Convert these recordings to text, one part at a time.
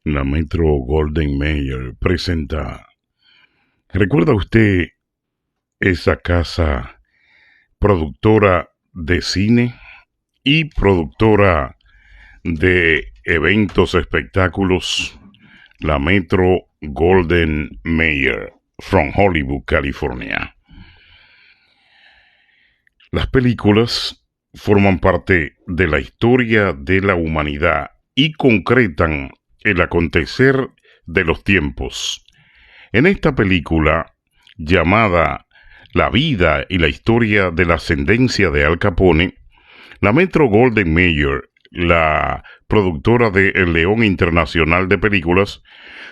La Metro Golden Mayer presenta. ¿Recuerda usted esa casa productora de cine y productora de eventos, espectáculos? La Metro Golden Mayer, from Hollywood, California. Las películas forman parte de la historia de la humanidad y concretan el acontecer de los tiempos. En esta película, llamada La vida y la historia de la ascendencia de Al Capone, la Metro Golden Mayer, la productora de El León Internacional de Películas,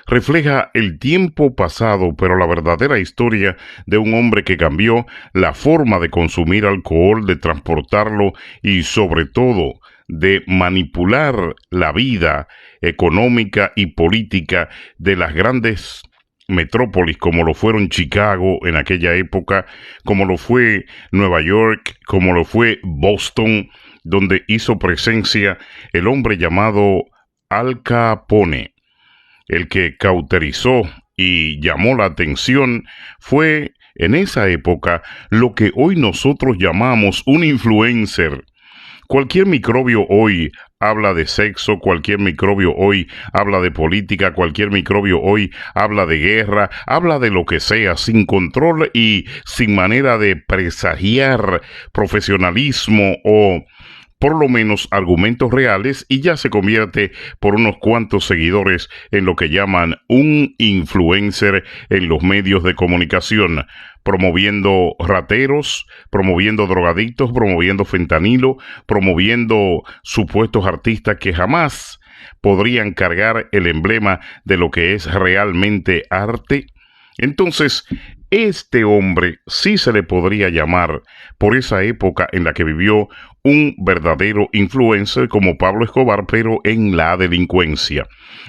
refleja el tiempo pasado, pero la verdadera historia de un hombre que cambió la forma de consumir alcohol, de transportarlo y sobre todo de manipular la vida económica y política de las grandes metrópolis como lo fueron Chicago en aquella época, como lo fue Nueva York, como lo fue Boston, donde hizo presencia el hombre llamado Al Capone. El que cauterizó y llamó la atención fue en esa época lo que hoy nosotros llamamos un influencer. Cualquier microbio hoy habla de sexo, cualquier microbio hoy habla de política, cualquier microbio hoy habla de guerra, habla de lo que sea, sin control y sin manera de presagiar profesionalismo o por lo menos argumentos reales, y ya se convierte por unos cuantos seguidores en lo que llaman un influencer en los medios de comunicación, promoviendo rateros, promoviendo drogadictos, promoviendo fentanilo, promoviendo supuestos artistas que jamás podrían cargar el emblema de lo que es realmente arte. Entonces, este hombre sí se le podría llamar, por esa época en la que vivió, un verdadero influencer como Pablo Escobar, pero en la delincuencia.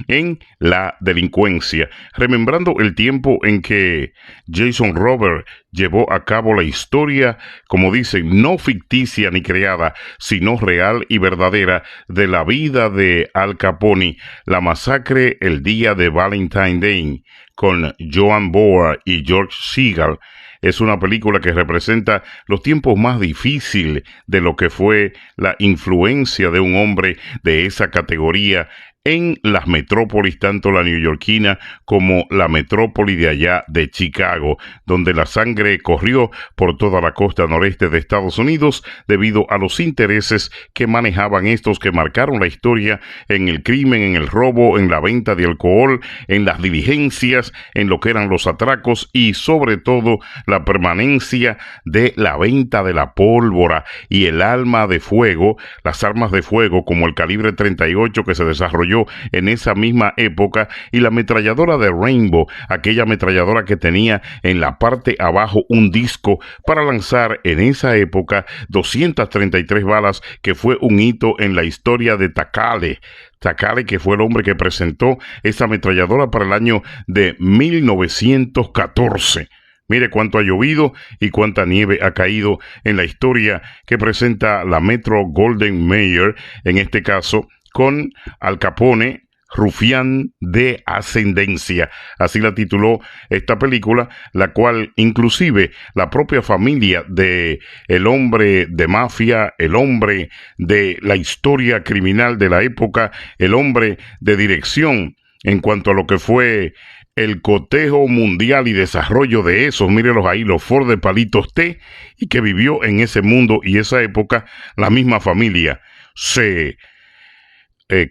En la delincuencia, remembrando el tiempo en que Jason Robert llevó a cabo la historia, como dicen, no ficticia ni creada, sino real y verdadera, de la vida de Al Capone, la masacre el día de Valentine's Day, con Joan Bohr y George Segal. Es una película que representa los tiempos más difíciles de lo que fue la influencia de un hombre de esa categoría en las metrópolis, tanto la neoyorquina como la metrópoli de allá de Chicago, donde la sangre corrió por toda la costa noreste de Estados Unidos debido a los intereses que manejaban estos, que marcaron la historia en el crimen, en el robo, en la venta de alcohol, en las diligencias, en lo que eran los atracos y sobre todo la permanencia de la venta de la pólvora y el arma de fuego, las armas de fuego como el calibre 38 que se desarrolló en esa misma época, y la ametralladora de Rainbow, aquella ametralladora que tenía en la parte abajo un disco para lanzar en esa época 233 balas, que fue un hito en la historia de Takale. Takale, que fue el hombre que presentó esa ametralladora para el año de 1914. Mire cuánto ha llovido y cuánta nieve ha caído en la historia que presenta la Metro Golden Mayer, en este caso, con Al Capone, rufián de ascendencia. Así la tituló esta película, la cual inclusive la propia familia de el hombre de mafia, el hombre de la historia criminal de la época, el hombre de dirección en cuanto a lo que fue el cotejo mundial y desarrollo de esos, mírelos ahí, los Ford de palitos T, y que vivió en ese mundo y esa época, la misma familia se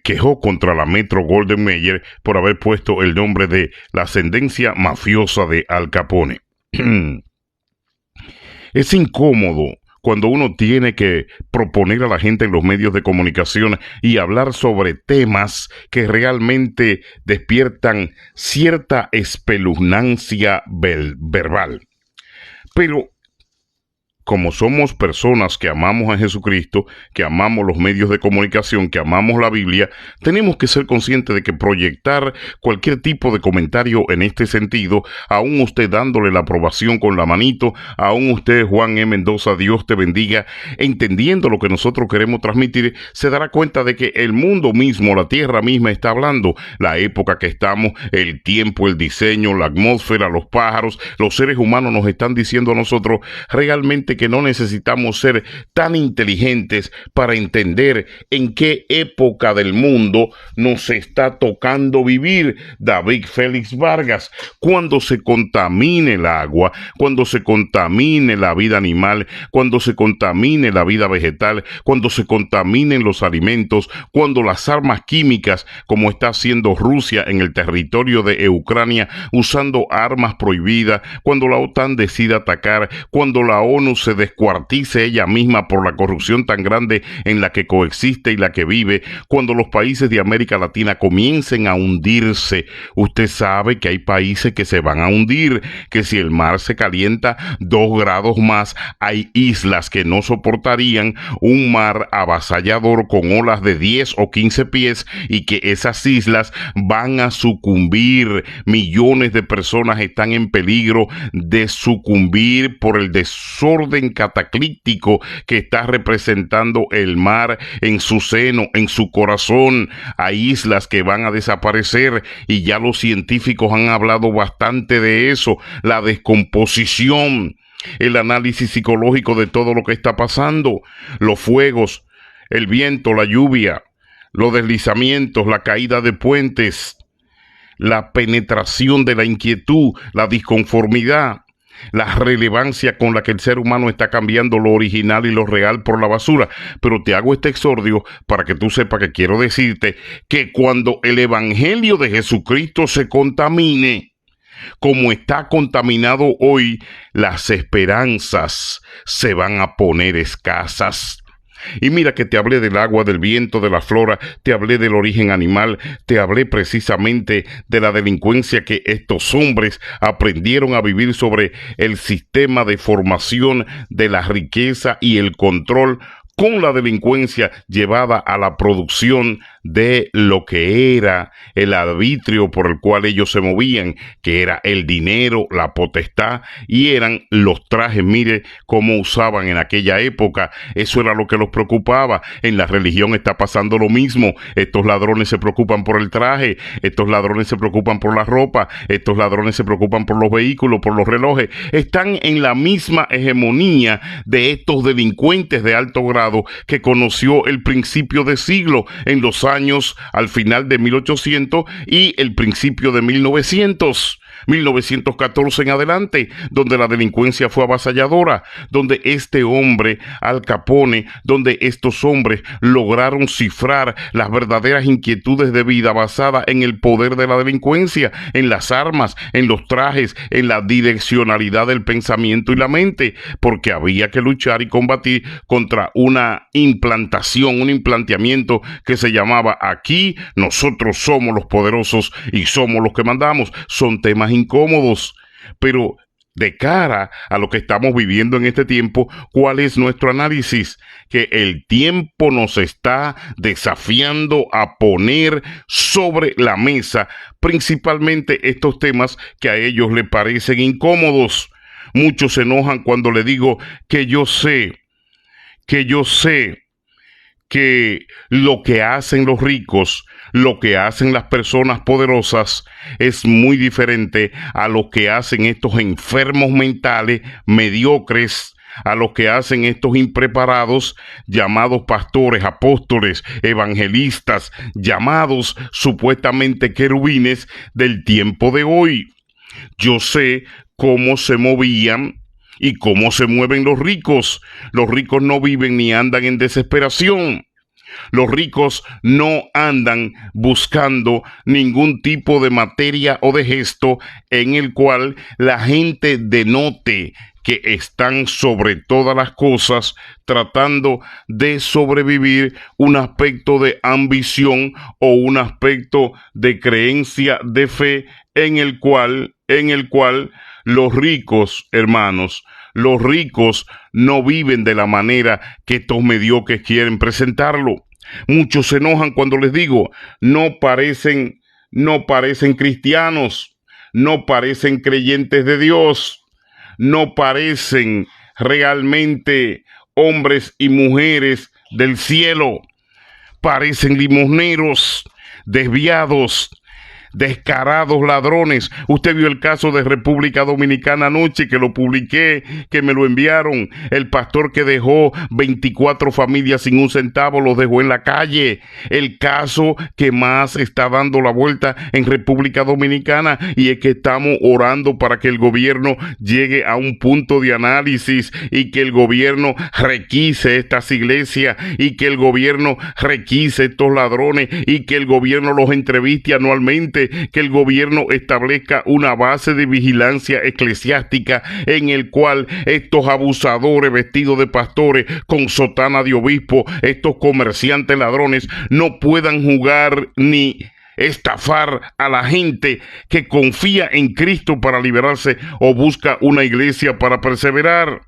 quejó contra la Metro Golden Mayer por haber puesto el nombre de la ascendencia mafiosa de Al Capone. Es incómodo cuando uno tiene que proponer a la gente en los medios de comunicación y hablar sobre temas que realmente despiertan cierta espeluznancia verbal. Pero como somos personas que amamos a Jesucristo, que amamos los medios de comunicación, que amamos la Biblia, tenemos que ser conscientes de que proyectar cualquier tipo de comentario en este sentido, aún usted dándole la aprobación con la manito, aún usted, Juan E. Mendoza, Dios te bendiga, entendiendo lo que nosotros queremos transmitir, se dará cuenta de que el mundo mismo, la tierra misma está hablando, la época que estamos, el tiempo, el diseño, la atmósfera, los pájaros, los seres humanos nos están diciendo a nosotros realmente que no necesitamos ser tan inteligentes para entender en qué época del mundo nos está tocando vivir. David Félix Vargas, cuando se contamine el agua, cuando se contamine la vida animal, cuando se contamine la vida vegetal, cuando se contaminen los alimentos, cuando las armas químicas, como está haciendo Rusia en el territorio de Ucrania, usando armas prohibidas, cuando la OTAN decida atacar, cuando la ONU se descuartice ella misma por la corrupción tan grande en la que coexiste y la que vive, cuando los países de América Latina comiencen a hundirse. Usted sabe que hay países que se van a hundir, que si el mar se calienta 2 grados más, hay islas que no soportarían un mar avasallador con olas de 10 o 15 pies y que esas islas van a sucumbir. Millones de personas están en peligro de sucumbir por el desorden cataclíptico que está representando el mar en su seno, en su corazón. Hay islas que van a desaparecer y ya los científicos han hablado bastante de eso, la descomposición, el análisis psicológico de todo lo que está pasando, los fuegos, el viento, la lluvia, los deslizamientos, la caída de puentes, la penetración de la inquietud, la disconformidad, la relevancia con la que el ser humano está cambiando lo original y lo real por la basura. Pero te hago este exordio para que tú sepas que quiero decirte que cuando el evangelio de Jesucristo se contamine, como está contaminado hoy, las esperanzas se van a poner escasas. Y mira que te hablé del agua, del viento, de la flora, te hablé del origen animal, te hablé precisamente de la delincuencia que estos hombres aprendieron a vivir sobre el sistema de formación de la riqueza y el control con la delincuencia llevada a la producción de lo que era el arbitrio por el cual ellos se movían, que era el dinero, la potestad, y eran los trajes. Mire cómo usaban en aquella época, eso era lo que los preocupaba. En la religión está pasando lo mismo, estos ladrones se preocupan por el traje, estos ladrones se preocupan por la ropa, estos ladrones se preocupan por los vehículos, por los relojes, están en la misma hegemonía de estos delincuentes de alto grado que conoció el principio de siglo en los años al final de 1800 y el principio de 1914 en adelante, donde la delincuencia fue avasalladora, donde este hombre, Al Capone, donde estos hombres lograron cifrar las verdaderas inquietudes de vida basadas en el poder de la delincuencia, en las armas, en los trajes, en la direccionalidad del pensamiento y la mente, porque había que luchar y combatir contra una implantación, un implanteamiento que se llamaba aquí nosotros somos los poderosos y somos los que mandamos. Son temas incómodos, pero de cara a lo que estamos viviendo en este tiempo, ¿cuál es nuestro análisis? Que el tiempo nos está desafiando a poner sobre la mesa principalmente estos temas que a ellos les parecen incómodos. Muchos se enojan cuando le digo que yo sé que lo que hacen los ricos, lo que hacen las personas poderosas es muy diferente a lo que hacen estos enfermos mentales, mediocres, a lo que hacen estos impreparados llamados pastores, apóstoles, evangelistas, llamados supuestamente querubines del tiempo de hoy. Yo sé cómo se movían y cómo se mueven los ricos. Los ricos no viven ni andan en desesperación. Los ricos no andan buscando ningún tipo de materia o de gesto en el cual la gente denote que están sobre todas las cosas tratando de sobrevivir un aspecto de ambición o un aspecto de creencia, de fe en el cual los ricos, hermanos, los ricos no viven de la manera que estos mediocres quieren presentarlo. Muchos se enojan cuando les digo, no parecen cristianos, no parecen creyentes de Dios, no parecen realmente hombres y mujeres del cielo, parecen limosneros, desviados, descarados ladrones. Usted vio el caso de República Dominicana anoche, que lo publiqué, que me lo enviaron. El pastor que dejó 24 familias sin un centavo, los dejó en la calle. El caso que más está dando la vuelta en República Dominicana, y es que estamos orando para que el gobierno llegue a un punto de análisis y que el gobierno requise estas iglesias y que el gobierno requise estos ladrones y que el gobierno los entreviste anualmente, que el gobierno establezca una base de vigilancia eclesiástica en el cual estos abusadores vestidos de pastores con sotana de obispo, estos comerciantes ladrones, no puedan jugar ni estafar a la gente que confía en Cristo para liberarse o busca una iglesia para perseverar.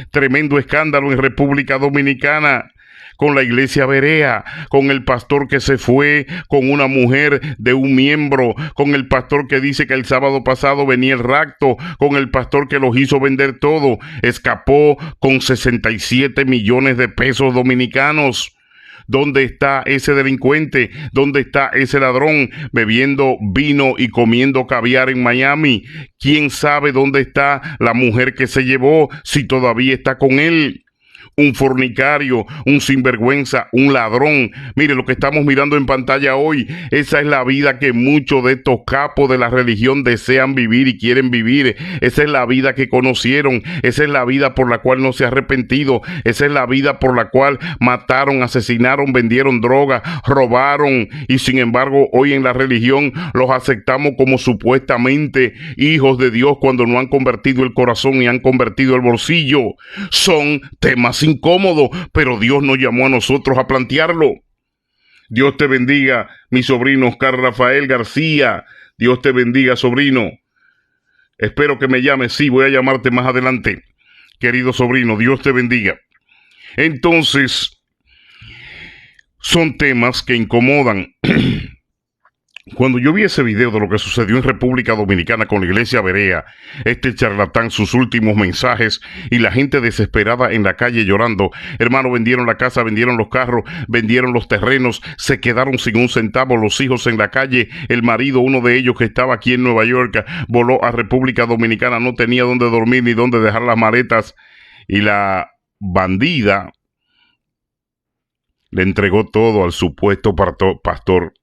Tremendo escándalo en República Dominicana con la iglesia Berea, con el pastor que se fue con una mujer de un miembro, con el pastor que dice que el sábado pasado venía el rapto, con el pastor que los hizo vender todo, escapó con 67 millones de pesos dominicanos. ¿Dónde está ese delincuente? ¿Dónde está ese ladrón bebiendo vino y comiendo caviar en Miami? ¿Quién sabe dónde está la mujer que se llevó, si todavía está con él? Un fornicario, un sinvergüenza, un ladrón. Mire lo que estamos mirando en pantalla hoy. Esa es la vida que muchos de estos capos de la religión desean vivir y quieren vivir. Esa es la vida que conocieron. Esa es la vida por la cual no se ha arrepentido. Esa es la vida por la cual mataron, asesinaron, vendieron droga, robaron. Y sin embargo, hoy en la religión los aceptamos como supuestamente hijos de Dios cuando no han convertido el corazón y han convertido el bolsillo. Son temas incómodo, pero Dios nos llamó a nosotros a plantearlo. Dios te bendiga, mi sobrino Oscar Rafael García. Dios te bendiga, sobrino. Espero que me llames. Sí, voy a llamarte más adelante. Querido sobrino, Dios te bendiga. Entonces, son temas que incomodan. Cuando yo vi ese video de lo que sucedió en República Dominicana con la iglesia Berea, este charlatán, sus últimos mensajes y la gente desesperada en la calle llorando, hermano, vendieron la casa, vendieron los carros, vendieron los terrenos, se quedaron sin un centavo, los hijos en la calle, el marido, uno de ellos que estaba aquí en Nueva York, voló a República Dominicana, no tenía dónde dormir ni dónde dejar las maletas, y la bandida le entregó todo al supuesto pastor.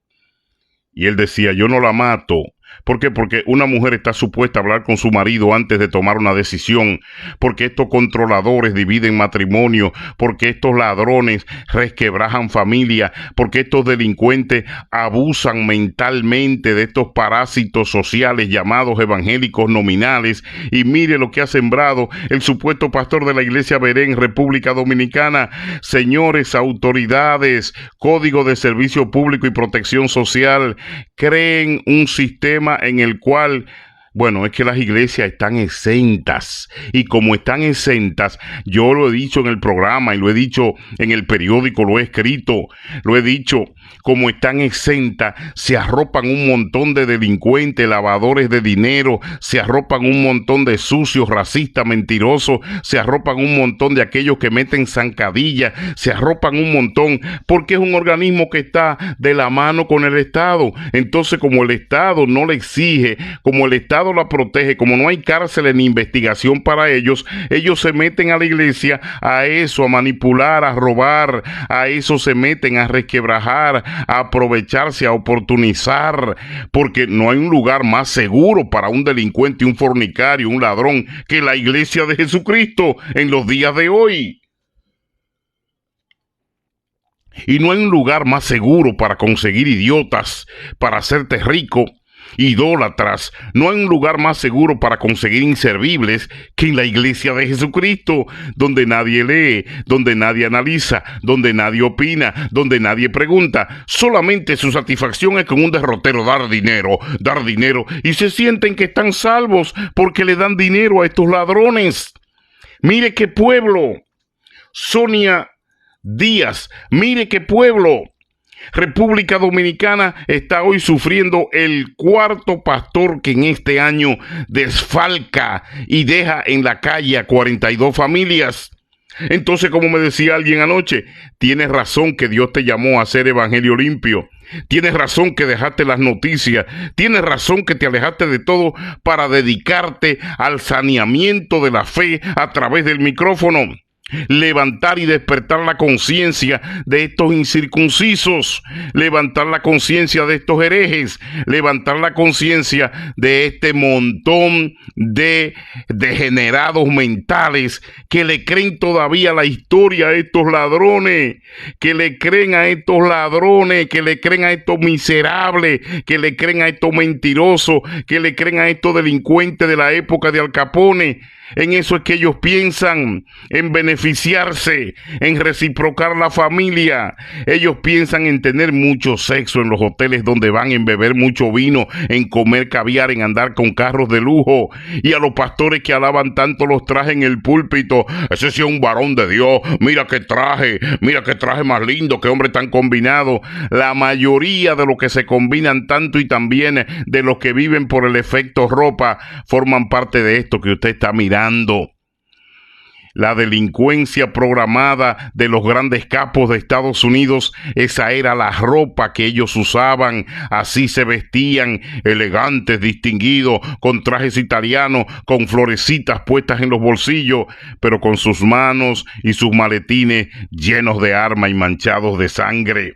Y él decía, yo no la mato. ¿Por qué? Porque una mujer está supuesta a hablar con su marido antes de tomar una decisión, porque estos controladores dividen matrimonio, porque estos ladrones resquebrajan familia, porque estos delincuentes abusan mentalmente de estos parásitos sociales llamados evangélicos nominales. Y mire lo que ha sembrado el supuesto pastor de la iglesia Berea en República Dominicana. Señores, autoridades, Código de Servicio Público y Protección Social, creen un sistema en el cual, bueno, es que las iglesias están exentas, y como están exentas, yo lo he dicho en el programa y lo he dicho en el periódico, lo he escrito, lo he dicho, como están exentas, se arropan un montón de delincuentes, lavadores de dinero, se arropan un montón de sucios, racistas, mentirosos, se arropan un montón de aquellos que meten zancadillas, se arropan un montón, porque es un organismo que está de la mano con el Estado. Entonces, como el Estado no le exige, como el Estado la protege, como no hay cárceles ni investigación para ellos, ellos se meten a la iglesia a eso, a manipular, a robar, a eso se meten, a resquebrajar, a aprovecharse, a oportunizar, porque no hay un lugar más seguro para un delincuente, un fornicario, un ladrón, que la iglesia de Jesucristo en los días de hoy. Y no hay un lugar más seguro para conseguir idiotas, para hacerte rico, idólatras. No hay un lugar más seguro para conseguir inservibles que en la iglesia de Jesucristo, donde nadie lee, donde nadie analiza, donde nadie opina, donde nadie pregunta. Solamente su satisfacción es con un derrotero dar dinero, y se sienten que están salvos porque le dan dinero a estos ladrones. Mire qué pueblo. Sonia Díaz, mire qué pueblo. República Dominicana está hoy sufriendo el cuarto pastor que en este año desfalca y deja en la calle a 42 familias. Entonces, como me decía alguien anoche, tienes razón que Dios te llamó a hacer evangelio limpio. Tienes razón que dejaste las noticias. Tienes razón que te alejaste de todo para dedicarte al saneamiento de la fe a través del micrófono. Levantar y despertar la conciencia de estos incircuncisos, levantar la conciencia de estos herejes, levantar la conciencia de este montón de degenerados mentales que le creen todavía la historia a estos ladrones, que le creen a estos ladrones, que le creen a estos miserables, que le creen a estos mentirosos, que le creen a estos delincuentes de la época de Al Capone. En eso es que ellos piensan, en beneficiarse, en reciprocar la familia. Ellos piensan en tener mucho sexo en los hoteles donde van, en beber mucho vino, en comer caviar, en andar con carros de lujo. Y a los pastores que alaban tanto los trajes en el púlpito, ese sí es un varón de Dios, mira qué traje más lindo, qué hombre tan combinado. La mayoría de los que se combinan tanto y también de los que viven por el efecto ropa, forman parte de esto que usted está mirando. La delincuencia programada de los grandes capos de Estados Unidos, esa era la ropa que ellos usaban, así se vestían, elegantes, distinguidos, con trajes italianos, con florecitas puestas en los bolsillos, pero con sus manos y sus maletines llenos de armas y manchados de sangre.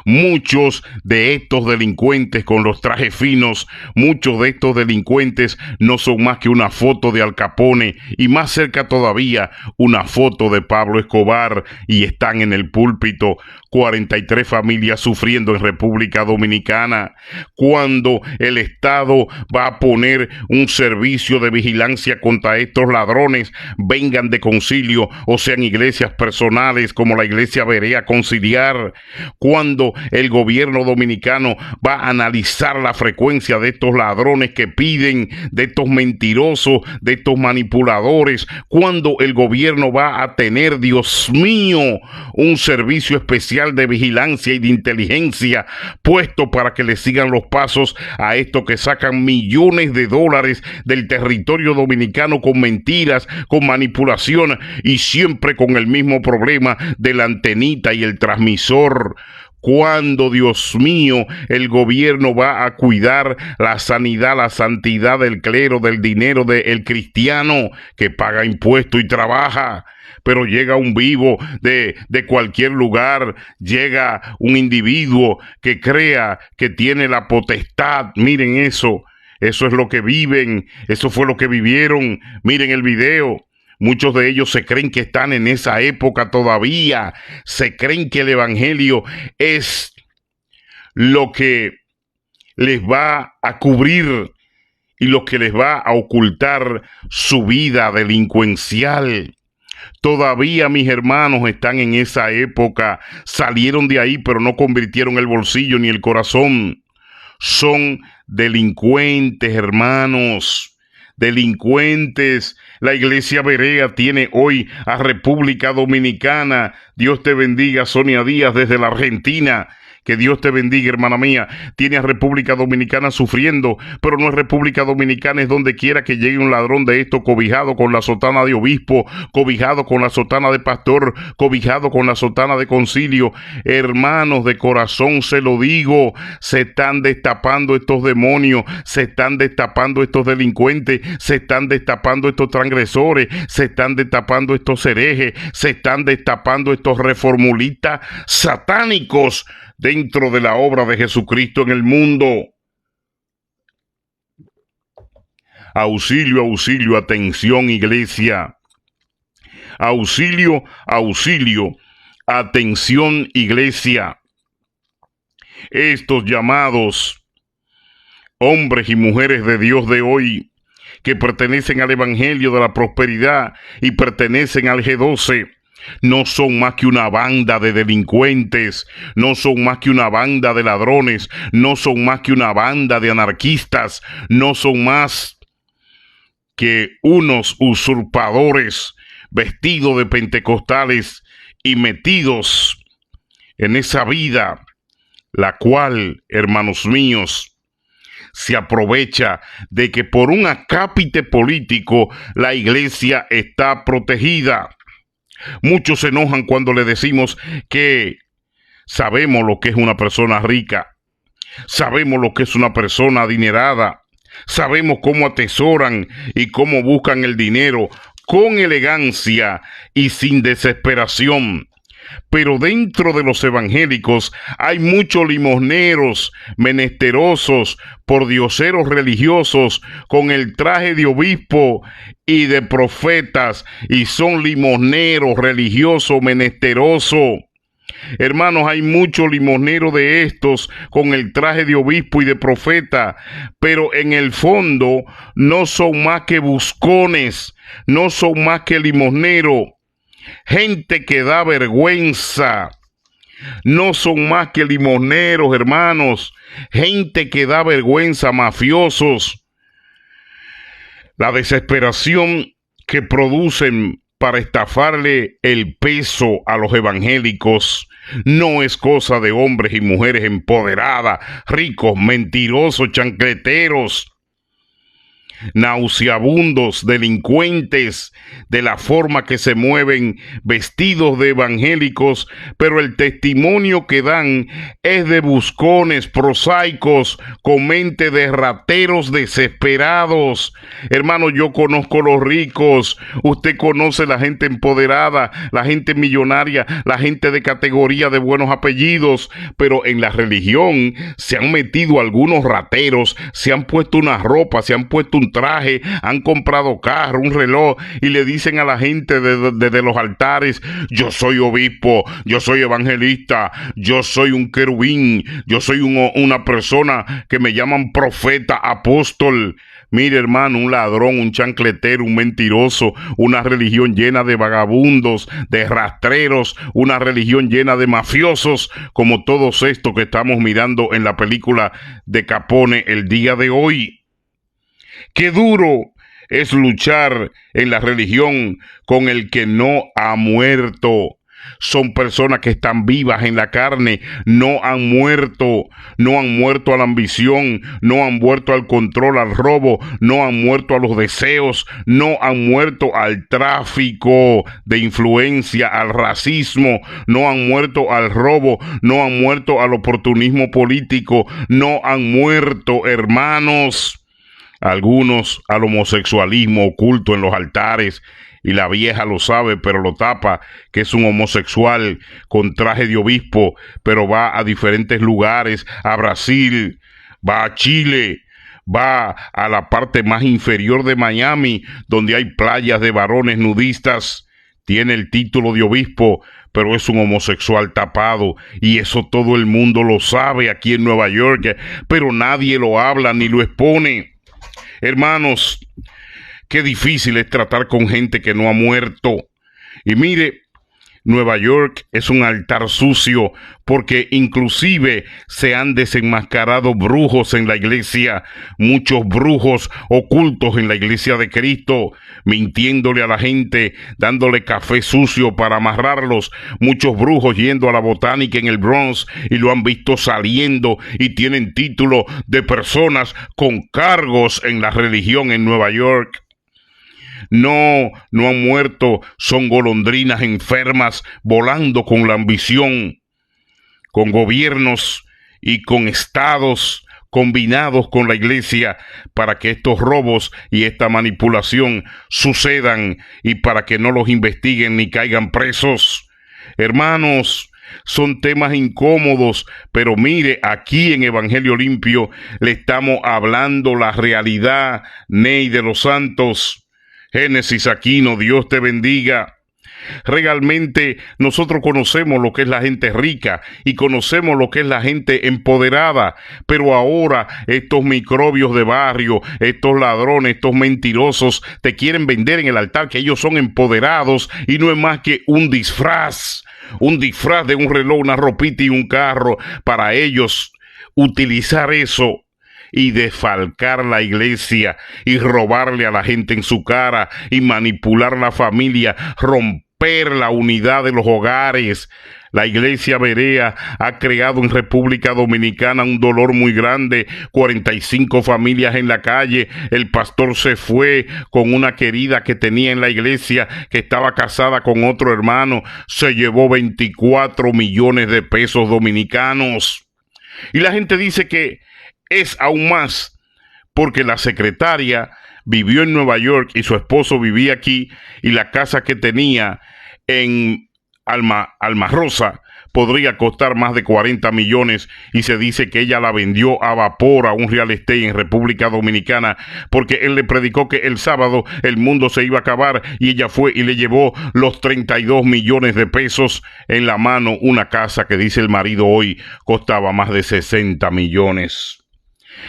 Muchos de estos delincuentes con los trajes finos, muchos de estos delincuentes no son más que una foto de Al Capone y más cerca todavía una foto de Pablo Escobar, y están en el púlpito. 43 familias sufriendo en República Dominicana. Cuando el Estado va a poner un servicio de vigilancia contra estos ladrones, vengan de concilio o sean iglesias personales como la iglesia Berea Conciliar. Cuando el gobierno dominicano va a analizar la frecuencia de estos ladrones que piden, de estos mentirosos, de estos manipuladores. Cuando el gobierno va a tener, Dios mío, un servicio especial de vigilancia y de inteligencia puesto para que le sigan los pasos a estos que sacan millones de dólares del territorio dominicano con mentiras, con manipulación y siempre con el mismo problema de la antenita y el transmisor. Cuando, Dios mío, el gobierno va a cuidar la sanidad, la santidad del clero, del dinero del cristiano que paga impuestos y trabaja? Pero llega un vivo de cualquier lugar, llega un individuo que crea que tiene la potestad. Miren eso es lo que viven, eso fue lo que vivieron. Miren el video. Muchos de ellos se creen que están en esa época todavía, se creen que el evangelio es lo que les va a cubrir y lo que les va a ocultar su vida delincuencial. Todavía mis hermanos están en esa época, salieron de ahí pero no convirtieron el bolsillo ni el corazón. Son delincuentes, hermanos, delincuentes. La iglesia Berea tiene hoy a República Dominicana. Dios te bendiga, Sonia Díaz, desde la Argentina. Que Dios te bendiga, hermana mía. Tiene a República Dominicana sufriendo, pero no es República Dominicana, es donde quiera que llegue un ladrón de esto, cobijado con la sotana de obispo, cobijado con la sotana de pastor, cobijado con la sotana de concilio. Hermanos, de corazón se lo digo, se están destapando estos demonios, se están destapando estos delincuentes, se están destapando estos transgresores, se están destapando estos herejes, se están destapando estos reformulistas satánicos dentro de la obra de Jesucristo en el mundo. Auxilio, auxilio, atención, iglesia. Auxilio, auxilio, atención, iglesia. Estos llamados hombres y mujeres de Dios de hoy, que pertenecen al Evangelio de la Prosperidad y pertenecen al G12, no son más que una banda de delincuentes, no son más que una banda de ladrones, no son más que una banda de anarquistas, no son más que unos usurpadores vestidos de pentecostales y metidos en esa vida, la cual, hermanos míos, se aprovecha de que por un acápite político la iglesia está protegida. Muchos se enojan cuando le decimos que sabemos lo que es una persona rica, sabemos lo que es una persona adinerada, sabemos cómo atesoran y cómo buscan el dinero con elegancia y sin desesperación. Pero dentro de los evangélicos hay muchos limosneros, menesterosos, pordioseros religiosos con el traje de obispo y de profetas, y son limosneros religiosos, menesterosos. Hermanos, hay muchos limosneros de estos con el traje de obispo y de profeta, pero en el fondo no son más que buscones, no son más que limosneros. Gente que da vergüenza, no son más que limosneros, hermanos. Gente que da vergüenza, mafiosos. La desesperación que producen para estafarle el peso a los evangélicos no es cosa de hombres y mujeres empoderadas, ricos, mentirosos, chancleteros, nauseabundos, delincuentes, de la forma que se mueven vestidos de evangélicos, pero el testimonio que dan es de buscones, prosaicos, con mente de rateros desesperados. Hermano, yo conozco los ricos, usted conoce la gente empoderada, la gente millonaria, la gente de categoría de buenos apellidos, pero en la religión se han metido algunos rateros, se han puesto una ropa, se han puesto un traje, han comprado carro, un reloj, y le dicen a la gente desde los altares: yo soy obispo, yo soy evangelista, yo soy un querubín, yo soy una persona que me llaman profeta, apóstol. Mire, hermano, un ladrón, un chancletero, un mentiroso, una religión llena de vagabundos, de rastreros, una religión llena de mafiosos, como todos estos que estamos mirando en la película de Capone el día de hoy. Qué duro es luchar en la religión con el que no ha muerto. Son personas que están vivas en la carne, no han muerto a la ambición, no han muerto al control, al robo, no han muerto a los deseos, no han muerto al tráfico de influencia, al racismo, no han muerto al robo, no han muerto al oportunismo político, no han muerto, hermanos, algunos al homosexualismo oculto en los altares, y la vieja lo sabe pero lo tapa, que es un homosexual con traje de obispo, pero va a diferentes lugares, a Brasil, va a Chile, va a la parte más inferior de Miami, donde hay playas de varones nudistas, tiene el título de obispo, pero es un homosexual tapado, y eso todo el mundo lo sabe aquí en Nueva York, pero nadie lo habla ni lo expone. Hermanos, qué difícil es tratar con gente que no ha muerto. Y mire, Nueva York es un altar sucio, porque inclusive se han desenmascarado brujos en la iglesia, muchos brujos ocultos en la iglesia de Cristo, mintiéndole a la gente, dándole café sucio para amarrarlos, muchos brujos yendo a la botánica en el Bronx y lo han visto saliendo y tienen título de personas con cargos en la religión en Nueva York. No han muerto, son golondrinas enfermas volando con la ambición, con gobiernos y con estados combinados con la iglesia para que estos robos y esta manipulación sucedan y para que no los investiguen ni caigan presos. Hermanos, son temas incómodos, pero mire, aquí en Evangelio Limpio le estamos hablando la realidad. Ney de los Santos, Génesis Aquino, Dios te bendiga. Realmente nosotros conocemos lo que es la gente rica y conocemos lo que es la gente empoderada, pero ahora estos microbios de barrio, estos ladrones, estos mentirosos te quieren vender en el altar que ellos son empoderados, y no es más que un disfraz de un reloj, una ropita y un carro, para ellos utilizar eso y desfalcar la iglesia y robarle a la gente en su cara y manipular la familia, romper la unidad de los hogares. La iglesia Berea ha creado en República Dominicana un dolor muy grande. 45 familias en la calle. El pastor se fue con una querida que tenía en la iglesia, que estaba casada con otro hermano. Se llevó 24 millones de pesos dominicanos. Y la gente dice que es aún más porque la secretaria vivió en Nueva York y su esposo vivía aquí, y la casa que tenía en Alma Rosa podría costar más de 40 millones, y se dice que ella la vendió a vapor a un real estate en República Dominicana porque él le predicó que el sábado el mundo se iba a acabar, y ella fue y le llevó los 32 millones de pesos en la mano. Una casa que, dice el marido hoy, costaba más de 60 millones.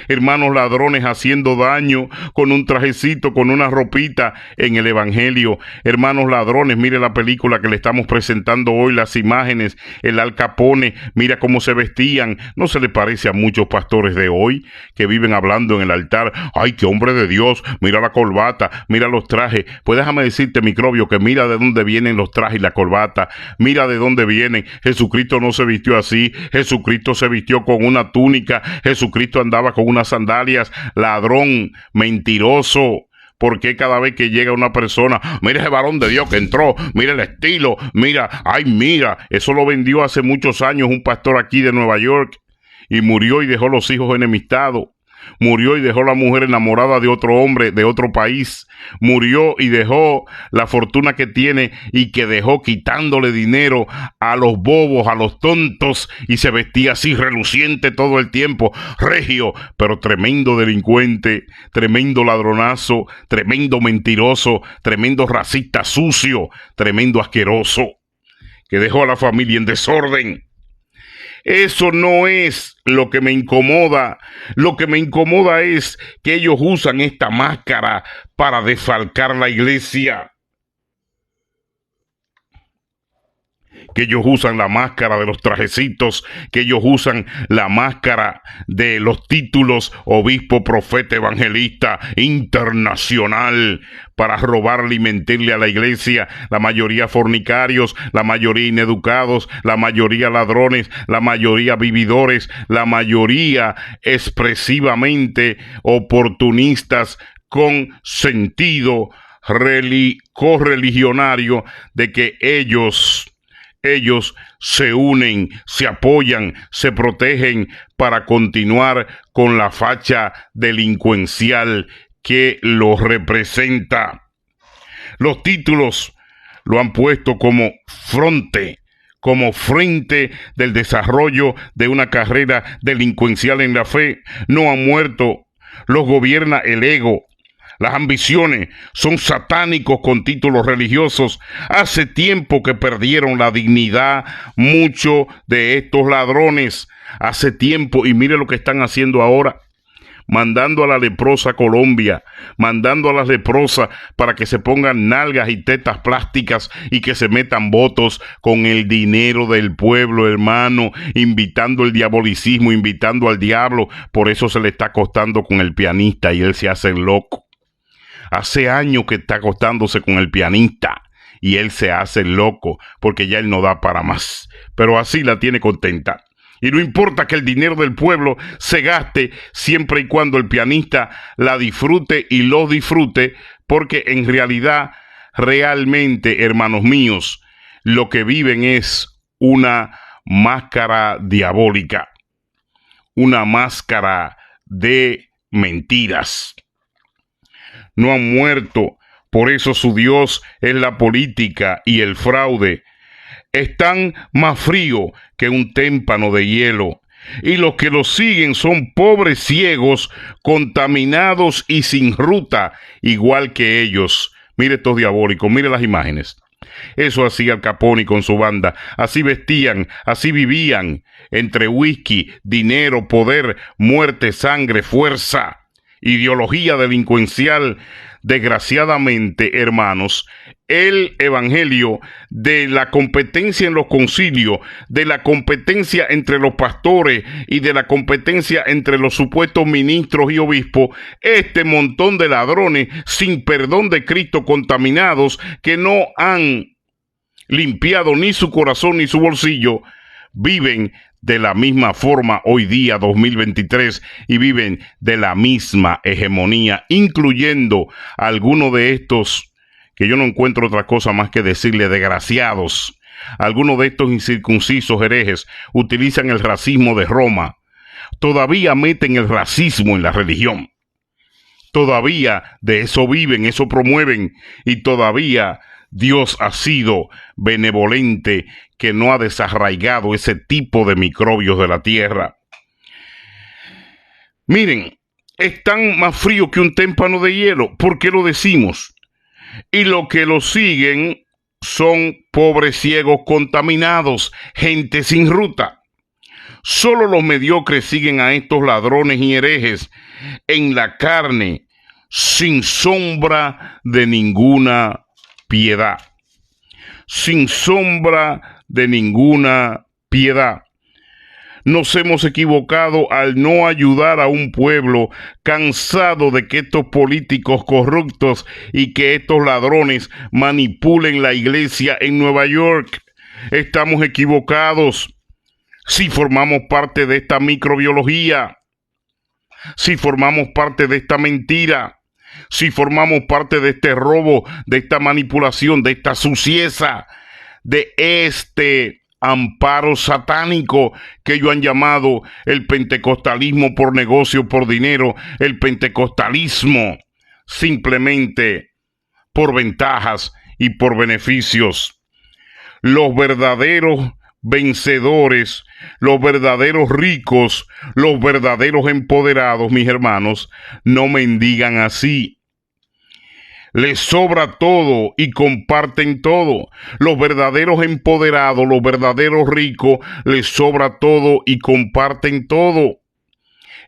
Hermanos ladrones haciendo daño con un trajecito, con una ropita en el evangelio. Hermanos ladrones, mire la película que le estamos presentando hoy, las imágenes, el Al Capone, mira cómo se vestían. ¿No se le parece a muchos pastores de hoy que viven hablando en el altar? ¡Ay, qué hombre de Dios! Mira la corbata, mira los trajes. Pues déjame decirte, microbio, que mira de dónde vienen los trajes y la corbata. Mira de dónde vienen. Jesucristo no se vistió así. Jesucristo se vistió con una túnica. Jesucristo andaba con unas sandalias. Ladrón, mentiroso. Porque cada vez que llega una persona, mira ese varón de Dios que entró, mira el estilo, mira, ay mira, eso lo vendió hace muchos años un pastor aquí de Nueva York, y murió y dejó los hijos enemistados. Murió y dejó la mujer enamorada de otro hombre, de otro país. Murió y dejó la fortuna que tiene, y que dejó quitándole dinero a los bobos, a los tontos, y se vestía así reluciente todo el tiempo, regio, pero tremendo delincuente, tremendo ladronazo, tremendo mentiroso, tremendo racista sucio, tremendo asqueroso, que dejó a la familia en desorden. Eso no es lo que me incomoda. Lo que me incomoda es que ellos usan esta máscara para desfalcar la iglesia. Que ellos usan la máscara de los trajecitos, que ellos usan la máscara de los títulos obispo, profeta, evangelista, internacional, para robarle y mentirle a la iglesia. La mayoría fornicarios, la mayoría ineducados, la mayoría ladrones, la mayoría vividores, la mayoría expresivamente oportunistas con sentido correligionario de que ellos se unen, se apoyan, se protegen para continuar con la facha delincuencial que los representa. Los títulos lo han puesto como frente del desarrollo de una carrera delincuencial en la fe. No han muerto, los gobierna el ego. Las ambiciones son satánicos con títulos religiosos. Hace tiempo que perdieron la dignidad muchos de estos ladrones. Hace tiempo, y mire lo que están haciendo ahora. Mandando a la leprosa a Colombia, mandando a las leprosas para que se pongan nalgas y tetas plásticas y que se metan votos con el dinero del pueblo, hermano, invitando el diabolicismo, invitando al diablo. Por eso se le está acostando con el pianista y él se hace loco. Hace años que está acostándose con el pianista y él se hace loco porque ya él no da para más. Pero así la tiene contenta. Y no importa que el dinero del pueblo se gaste siempre y cuando el pianista la disfrute y lo disfrute, porque en realidad, realmente, hermanos míos, lo que viven es una máscara diabólica, una máscara de mentiras. No han muerto, por eso su Dios es la política y el fraude. Están más fríos que un témpano de hielo, y los que los siguen son pobres ciegos, contaminados y sin ruta, igual que ellos. Mire estos diabólicos, mire las imágenes. Eso hacía Al Capone con su banda. Así vestían, así vivían, entre whisky, dinero, poder, muerte, sangre, fuerza. Ideología delincuencial desgraciadamente, hermanos, el evangelio de la competencia en los concilios, de la competencia entre los pastores y de la competencia entre los supuestos ministros y obispos, este montón de ladrones sin perdón de Cristo, contaminados, que no han limpiado ni su corazón ni su bolsillo, viven de la misma forma hoy día 2023 y viven de la misma hegemonía, incluyendo algunos de estos que yo no encuentro otra cosa más que decirle desgraciados. Algunos de estos incircuncisos herejes utilizan el racismo de Roma. Todavía meten el racismo en la religión. Todavía de eso viven, eso promueven, y todavía Dios ha sido benevolente, que no ha desarraigado ese tipo de microbios de la tierra. Miren, están más fríos que un témpano de hielo. ¿Por qué lo decimos? Y los que lo siguen son pobres ciegos contaminados, gente sin ruta. Solo los mediocres siguen a estos ladrones y herejes en la carne, sin sombra de ninguna piedad. Sin sombra de ninguna piedad. Nos hemos equivocado al no ayudar a un pueblo cansado de que estos políticos corruptos y que estos ladrones manipulen la iglesia en Nueva York. Estamos equivocados si formamos parte de esta microbiología, si formamos parte de esta mentira, si formamos parte de este robo, de esta manipulación, de esta sucieza, de este amparo satánico que ellos han llamado el pentecostalismo por negocio, por dinero, el pentecostalismo simplemente por ventajas y por beneficios. Los verdaderos vencedores, los verdaderos ricos, los verdaderos empoderados, mis hermanos, no mendigan así. Les sobra todo y comparten todo. Los verdaderos empoderados, los verdaderos ricos, les sobra todo y comparten todo.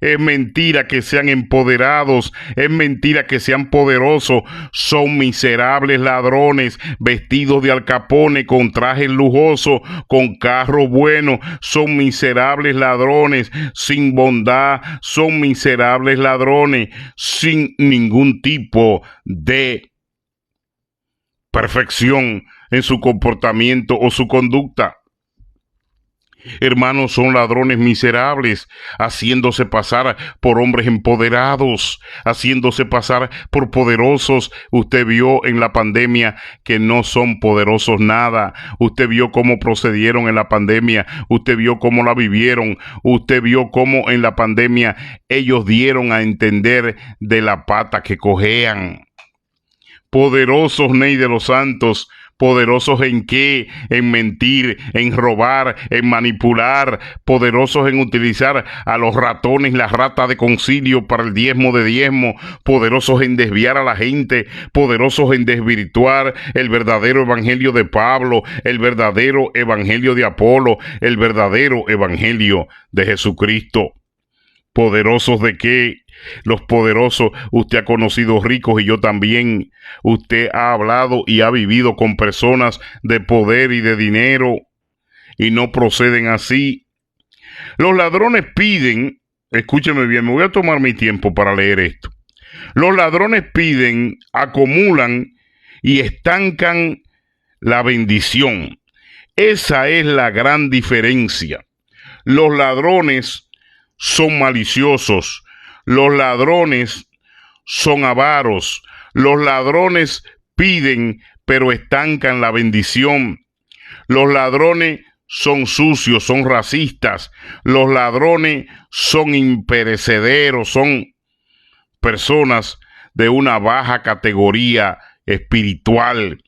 Es mentira que sean empoderados, es mentira que sean poderosos. Son miserables ladrones, vestidos de Al Capone, con trajes lujosos, con carros buenos. Son miserables ladrones, sin bondad. Son miserables ladrones, sin ningún tipo de perfección en su comportamiento o su conducta. Hermanos, son ladrones miserables, haciéndose pasar por hombres empoderados, haciéndose pasar por poderosos. Usted vio en la pandemia que no son poderosos nada. Usted vio cómo procedieron en la pandemia. Usted vio cómo la vivieron. Usted vio cómo en la pandemia ellos dieron a entender de la pata que cojean. Poderosos, Ney de los Santos. ¿Poderosos en qué? En mentir, en robar, en manipular. Poderosos en utilizar a los ratones, las ratas de concilio para el diezmo de diezmo. Poderosos en desviar a la gente. Poderosos en desvirtuar el verdadero evangelio de Pablo, el verdadero evangelio de Apolo, el verdadero evangelio de Jesucristo. ¿Poderosos de qué? Los poderosos, usted ha conocido ricos y yo también. Usted ha hablado y ha vivido con personas de poder y de dinero y no proceden así. Los ladrones piden, escúcheme bien, me voy a tomar mi tiempo para leer esto. Los ladrones piden, acumulan y estancan la bendición. Esa es la gran diferencia. Los ladrones son maliciosos. Los ladrones son avaros. Los ladrones piden, pero estancan la bendición. Los ladrones son sucios, son racistas. Los ladrones son imperecederos, son personas de una baja categoría espiritual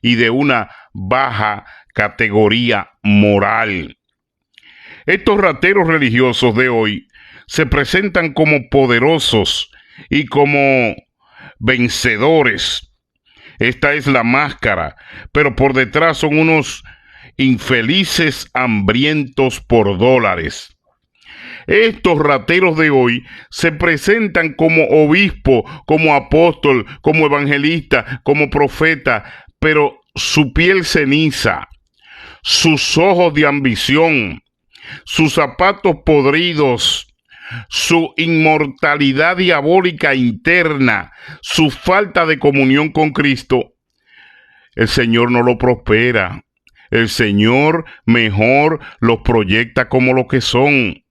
y de una baja categoría moral. Estos rateros religiosos de hoy se presentan como poderosos y como vencedores. Esta es la máscara, pero por detrás son unos infelices hambrientos por dólares. estos rateros de hoy se presentan como obispo, como apóstol, como evangelista, como profeta, pero su piel ceniza, sus ojos de ambición, sus zapatos podridos, su inmortalidad diabólica interna, su falta de comunión con Cristo, el Señor no lo prospera. El Señor mejor los proyecta como lo que son.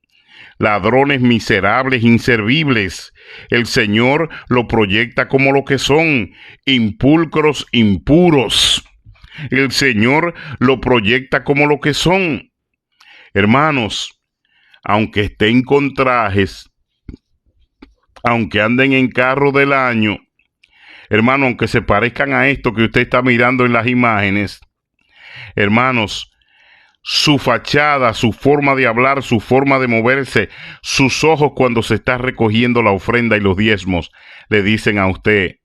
Ladrones miserables, inservibles. El Señor lo proyecta como lo que son. Impulcros, impuros. El Señor lo proyecta como lo que son. Hermanos, aunque estén con trajes, aunque anden en carro del año, hermano, aunque se parezcan a esto que usted está mirando en las imágenes, hermanos, su fachada, su forma de hablar, su forma de moverse, sus ojos cuando se está recogiendo la ofrenda y los diezmos, le dicen a usted,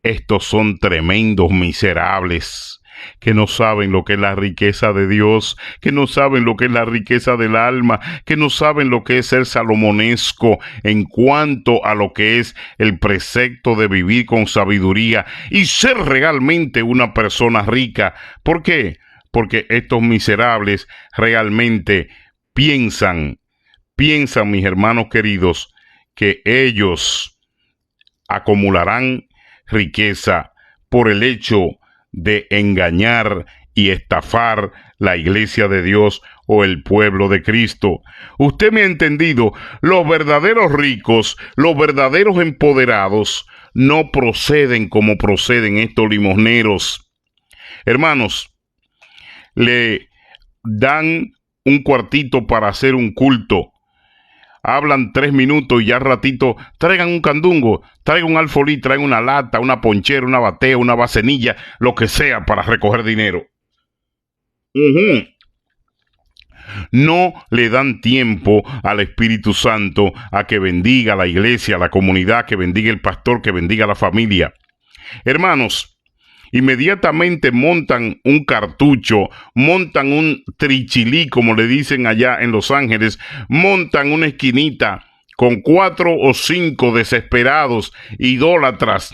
estos son tremendos miserables, que no saben lo que es la riqueza de Dios, que no saben lo que es la riqueza del alma, que no saben lo que es ser salomonesco en cuanto a lo que es el precepto de vivir con sabiduría y ser realmente una persona rica. ¿Por qué? Porque estos miserables realmente piensan, mis hermanos queridos, que ellos acumularán riqueza por el hecho de engañar y estafar la iglesia de Dios o el pueblo de Cristo. Usted me ha entendido, los verdaderos ricos, los verdaderos empoderados, no proceden como proceden estos limosneros. Hermanos, le dan un cuartito para hacer un culto. Hablan 3 minutos y ya ratito, traigan un candungo, traigan un alfolí, traigan una lata, una ponchera, una batea, una vasenilla, lo que sea para recoger dinero. No le dan tiempo al Espíritu Santo a que bendiga la iglesia, la comunidad, que bendiga el pastor, que bendiga la familia. Hermanos, inmediatamente montan un cartucho, montan un trichilí, como le dicen allá en Los Ángeles, montan una esquinita con 4 o 5 desesperados, idólatras,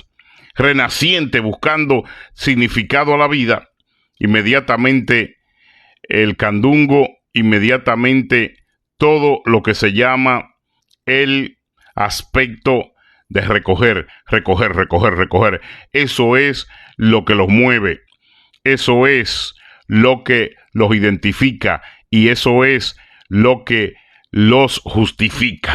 renacientes, buscando significado a la vida. Inmediatamente el candungo, inmediatamente todo lo que se llama el aspecto de recoger. Eso es lo que los mueve, eso es lo que los identifica y eso es lo que los justifica.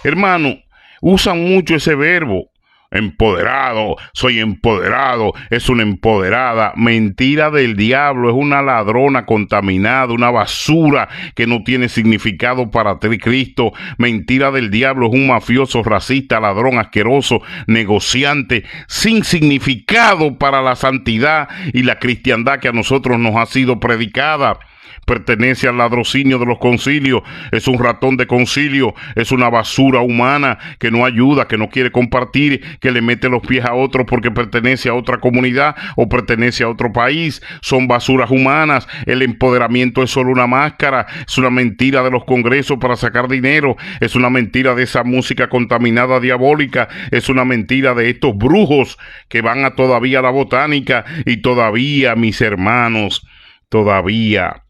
Hermano, usan mucho ese verbo, empoderado, soy empoderado, es una empoderada. Mentira del diablo, es una ladrona contaminada, una basura que no tiene significado para Cristo. Mentira del diablo, es un mafioso, racista, ladrón, asqueroso, negociante, sin significado para la santidad y la cristiandad que a nosotros nos ha sido predicada. Pertenece al ladrocinio de los concilios, es un ratón de concilio, es una basura humana que no ayuda, que no quiere compartir, que le mete los pies a otro porque pertenece a otra comunidad o pertenece a otro país. Son basuras humanas. El empoderamiento es solo una máscara, es una mentira de los congresos para sacar dinero, es una mentira de esa música contaminada diabólica, es una mentira de estos brujos que van a todavía la botánica y todavía, mis hermanos, todavía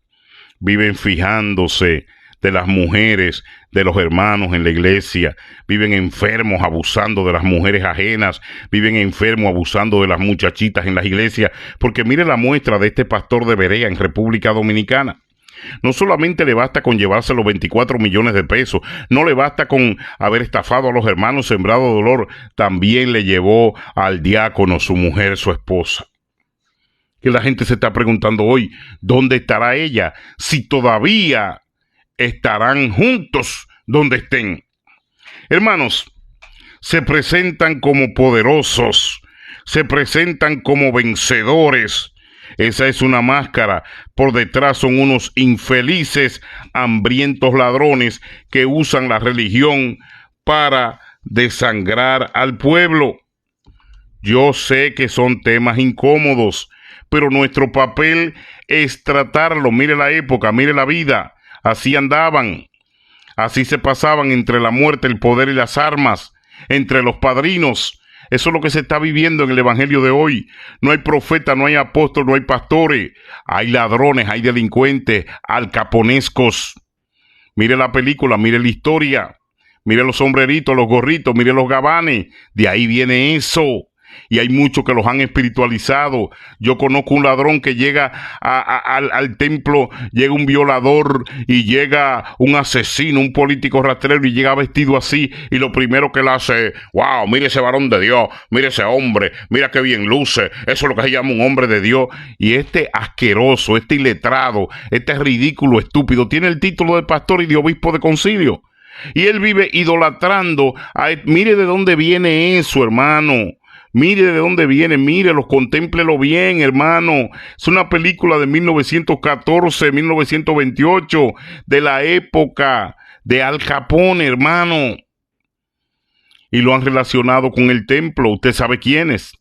viven fijándose de las mujeres de los hermanos en la iglesia, viven enfermos abusando de las mujeres ajenas, viven enfermos abusando de las muchachitas en las iglesias, porque mire la muestra de este pastor de Berea en República Dominicana. No solamente le basta con llevarse los 24 millones de pesos, no le basta con haber estafado a los hermanos, sembrado dolor, también le llevó al diácono su mujer, su esposa. Que la gente se está preguntando hoy, ¿dónde estará ella? Si todavía estarán juntos donde estén. Hermanos, se presentan como poderosos, se presentan como vencedores. Esa es una máscara. Por detrás son unos infelices, hambrientos ladrones que usan la religión para desangrar al pueblo. Yo sé que son temas incómodos, pero nuestro papel es tratarlo. Mire la época, mire la vida. Así andaban. Así se pasaban entre la muerte, el poder y las armas, entre los padrinos. Eso es lo que se está viviendo en el evangelio de hoy. No hay profeta, no hay apóstol, no hay pastores. Hay ladrones, hay delincuentes, alcaponescos. Mire la película, mire la historia. Mire los sombreritos, los gorritos, mire los gabanes. De ahí viene eso. Y hay muchos que los han espiritualizado. Yo conozco un ladrón que llega al templo, llega un violador y llega un asesino, un político rastrero y llega vestido así. Y lo primero que él hace es, wow, mire ese varón de Dios, mire ese hombre, mira qué bien luce. Eso es lo que se llama un hombre de Dios. Y este asqueroso, este iletrado, este ridículo, estúpido, tiene el título de pastor y de obispo de concilio. Y él vive idolatrando. Mire de dónde viene eso, hermano. Mire de dónde viene, mírelos, contémplelo bien, hermano. Es una película de 1914, 1928, de la época de Al Capone, hermano. Y lo han relacionado con el templo. Usted sabe quiénes.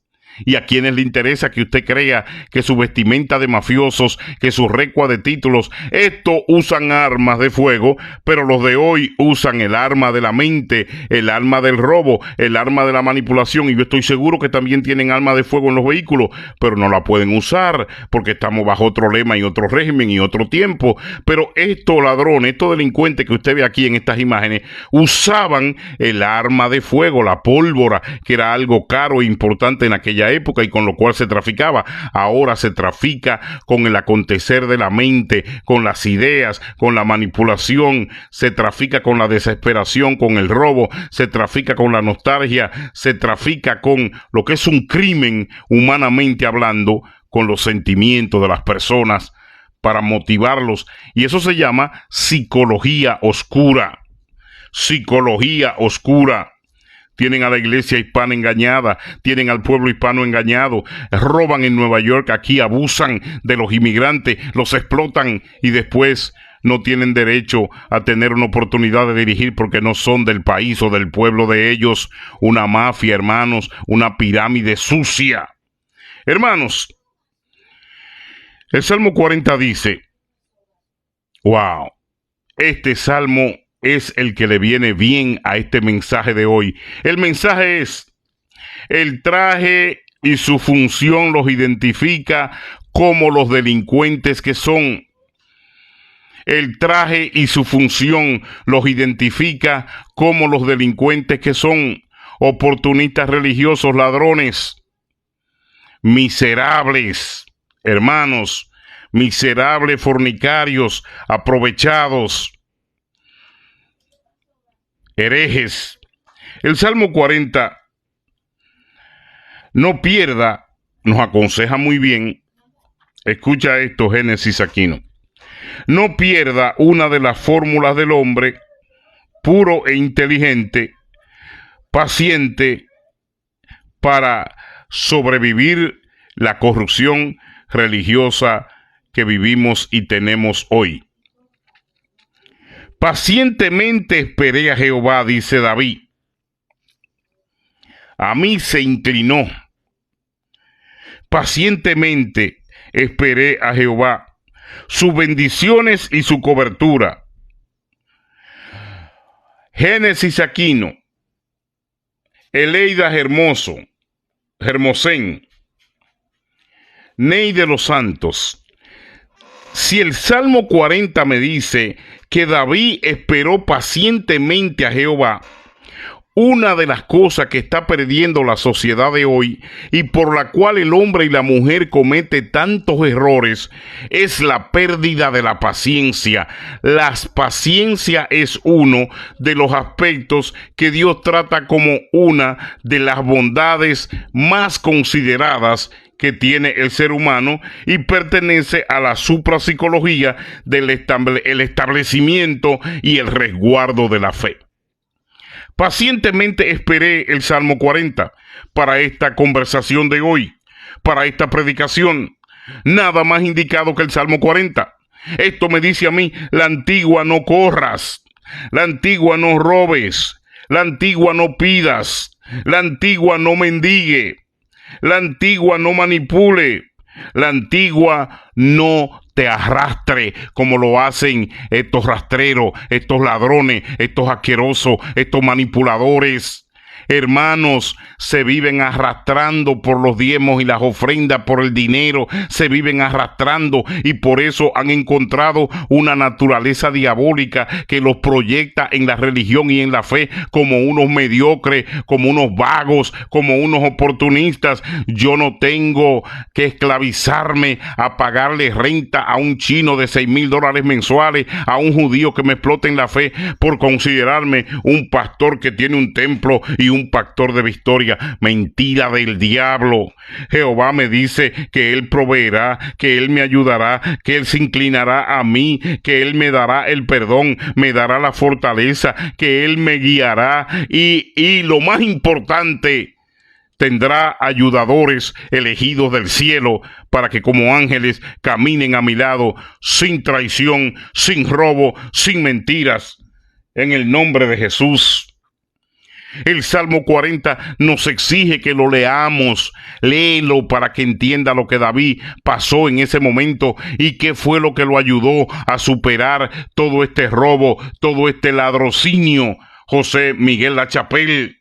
Y a quienes le interesa que usted crea que su vestimenta de mafiosos, que su recua de títulos, estos usan armas de fuego, pero los de hoy usan el arma de la mente, el arma del robo, el arma de la manipulación, y yo estoy seguro que también tienen arma de fuego en los vehículos, pero no la pueden usar porque estamos bajo otro lema y otro régimen y otro tiempo. Pero estos ladrones, estos delincuentes que usted ve aquí en estas imágenes, usaban el arma de fuego, la pólvora, que era algo caro e importante en aquella época y con lo cual se traficaba. Ahora se trafica con el acontecer de la mente, con las ideas, con la manipulación, se trafica con la desesperación, con el robo, se trafica con la nostalgia, se trafica con lo que es un crimen humanamente hablando, con los sentimientos de las personas para motivarlos, y eso se llama psicología oscura. Psicología oscura. Tienen a la iglesia hispana engañada, tienen al pueblo hispano engañado, roban en Nueva York, aquí abusan de los inmigrantes, los explotan y después no tienen derecho a tener una oportunidad de dirigir porque no son del país o del pueblo de ellos. Una mafia, hermanos, una pirámide sucia. Hermanos, el Salmo 40 dice, wow, este salmo es el que le viene bien a este mensaje de hoy. El mensaje es, el traje y su función los identifica como los delincuentes que son. El traje y su función los identifica como los delincuentes que son. Oportunistas religiosos, ladrones, miserables, hermanos, miserables fornicarios, aprovechados, herejes. El Salmo 40 no pierda, nos aconseja muy bien, escucha esto, Génesis Aquino, no pierda una de las fórmulas del hombre puro e inteligente, paciente, para sobrevivir la corrupción religiosa que vivimos y tenemos hoy. Pacientemente esperé a Jehová, dice David. A mí se inclinó. Pacientemente esperé a Jehová. Sus bendiciones y su cobertura. Génesis Aquino. Eleida Hermosén. Ney de los Santos. Si el Salmo 40 me dice que David esperó pacientemente a Jehová, una de las cosas que está perdiendo la sociedad de hoy y por la cual el hombre y la mujer comete tantos errores es la pérdida de la paciencia. La paciencia es uno de los aspectos que Dios trata como una de las bondades más consideradas que tiene el ser humano y pertenece a la suprapsicología del establecimiento y el resguardo de la fe. Pacientemente esperé el Salmo 40 para esta conversación de hoy, para esta predicación. Nada más indicado que el Salmo 40. Esto me dice a mí, la antigua no corras, la antigua no robes, la antigua no pidas, la antigua no mendigue, la antigua no manipule, la antigua no te te arrastre como lo hacen estos rastreros, estos ladrones, estos asquerosos, estos manipuladores. Hermanos, se viven arrastrando por los diezmos y las ofrendas, por el dinero, se viven arrastrando y por eso han encontrado una naturaleza diabólica que los proyecta en la religión y en la fe como unos mediocres, como unos vagos, como unos oportunistas. Yo no tengo que esclavizarme a pagarle renta a un chino de $6,000 mensuales, a un judío que me explote en la fe por considerarme un pastor que tiene un templo y un pastor de victoria. Mentira del diablo. Jehová me dice que Él proveerá, que Él me ayudará, que Él se inclinará a mí, que Él me dará el perdón, me dará la fortaleza, que Él me guiará y lo más importante, tendrá ayudadores elegidos del cielo para que como ángeles caminen a mi lado sin traición, sin robo, sin mentiras. En el nombre de Jesús. El Salmo 40 nos exige que lo leamos. Léelo para que entienda lo que David pasó en ese momento y qué fue lo que lo ayudó a superar todo este robo, todo este ladrocinio. José Miguel Lachapelle,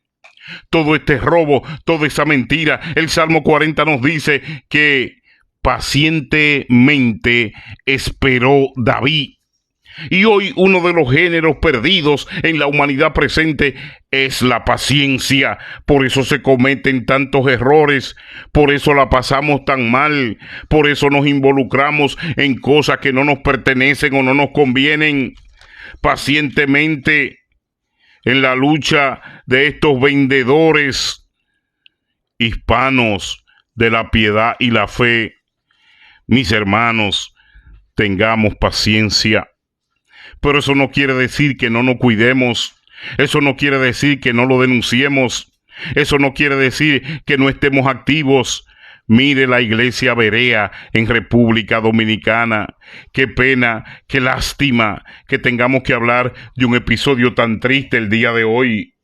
todo este robo, toda esa mentira. El Salmo 40 nos dice que pacientemente esperó David. Y hoy uno de los géneros perdidos en la humanidad presente es la paciencia. Por eso se cometen tantos errores, por eso la pasamos tan mal, por eso nos involucramos en cosas que no nos pertenecen o no nos convienen. Pacientemente en la lucha de estos vendedores hispanos de la piedad y la fe. Mis hermanos, tengamos paciencia. Pero eso no quiere decir que no nos cuidemos. Eso no quiere decir que no lo denunciemos. Eso no quiere decir que no estemos activos. Mire la iglesia Berea en República Dominicana. Qué pena, qué lástima que tengamos que hablar de un episodio tan triste el día de hoy.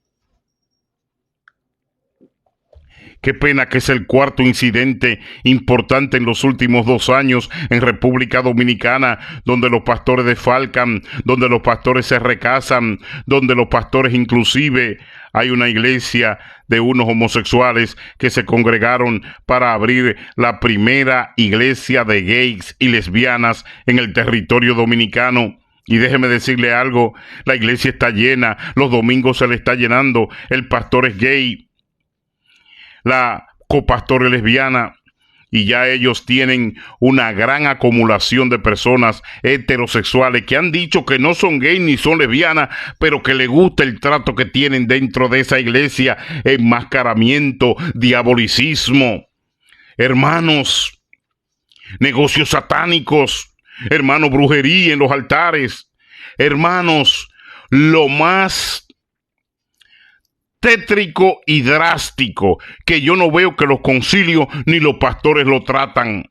Qué pena que es el cuarto incidente importante en los últimos 2 años en República Dominicana, donde los pastores desfalcan, donde los pastores se recasan, donde los pastores inclusive hay una iglesia de unos homosexuales que se congregaron para abrir la primera iglesia de gays y lesbianas en el territorio dominicano. Y déjeme decirle algo, la iglesia está llena, los domingos se le está llenando, el pastor es gay, la copastora lesbiana, y ya ellos tienen una gran acumulación de personas heterosexuales que han dicho que no son gays ni son lesbianas, pero que les gusta el trato que tienen dentro de esa iglesia, enmascaramiento, diabolicismo. Hermanos, negocios satánicos, hermanos, brujería en los altares, hermanos, lo más tétrico y drástico que yo no veo que los concilios ni los pastores lo tratan.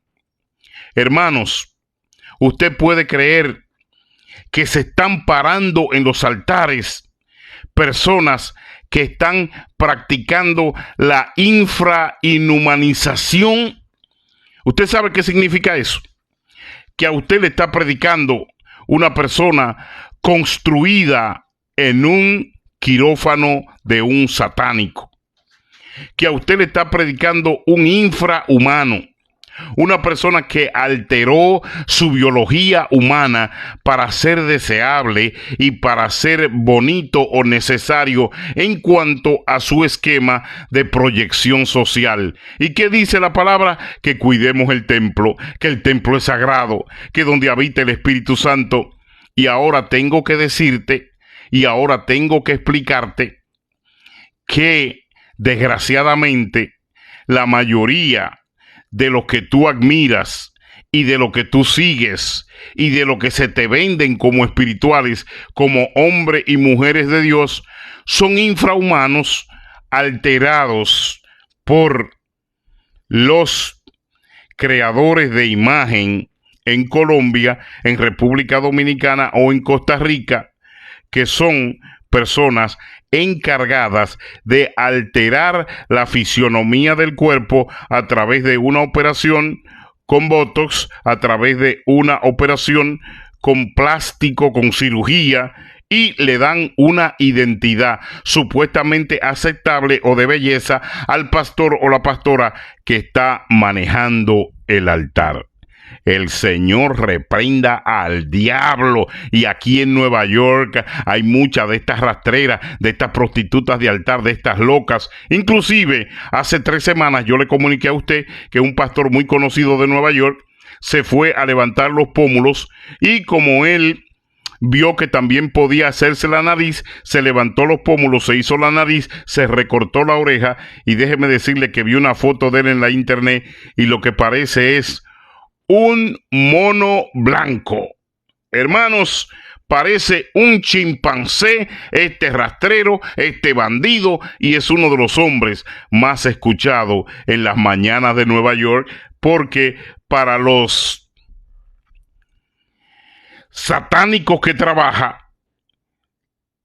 Hermanos, usted puede creer que se están parando en los altares personas que están practicando la infrainhumanización. ¿Usted sabe qué significa eso? Que a usted le está predicando una persona construida en un quirófano de un satánico, que a usted le está predicando un infrahumano, una persona que alteró su biología humana para ser deseable y para ser bonito o necesario en cuanto a su esquema de proyección social. ¿Y qué dice la palabra? Que cuidemos el templo, que el templo es sagrado, que donde habita el Espíritu Santo. Y ahora tengo que decirte, y ahora tengo que explicarte que desgraciadamente la mayoría de los que tú admiras y de lo que tú sigues y de lo que se te venden como espirituales, como hombres y mujeres de Dios, son infrahumanos alterados por los creadores de imagen en Colombia, en República Dominicana o en Costa Rica, que son personas encargadas de alterar la fisionomía del cuerpo a través de una operación con Botox a través de una operación con plástico, con cirugía, y le dan una identidad supuestamente aceptable o de belleza al pastor o la pastora que está manejando el altar. El Señor reprenda al diablo. Y aquí en Nueva York hay muchas de estas rastreras, de estas prostitutas de altar, de estas locas. Inclusive, hace 3 semanas yo le comuniqué a usted que un pastor muy conocido de Nueva York se fue a levantar los pómulos, y como él vio que también podía hacerse la nariz, se levantó los pómulos, se hizo la nariz, se recortó la oreja, y déjeme decirle que vi una foto de él en la internet y lo que parece es un mono blanco. Hermanos, parece un chimpancé este rastrero, este bandido, y es uno de los hombres más escuchados en las mañanas de Nueva York, porque para los satánicos que trabaja,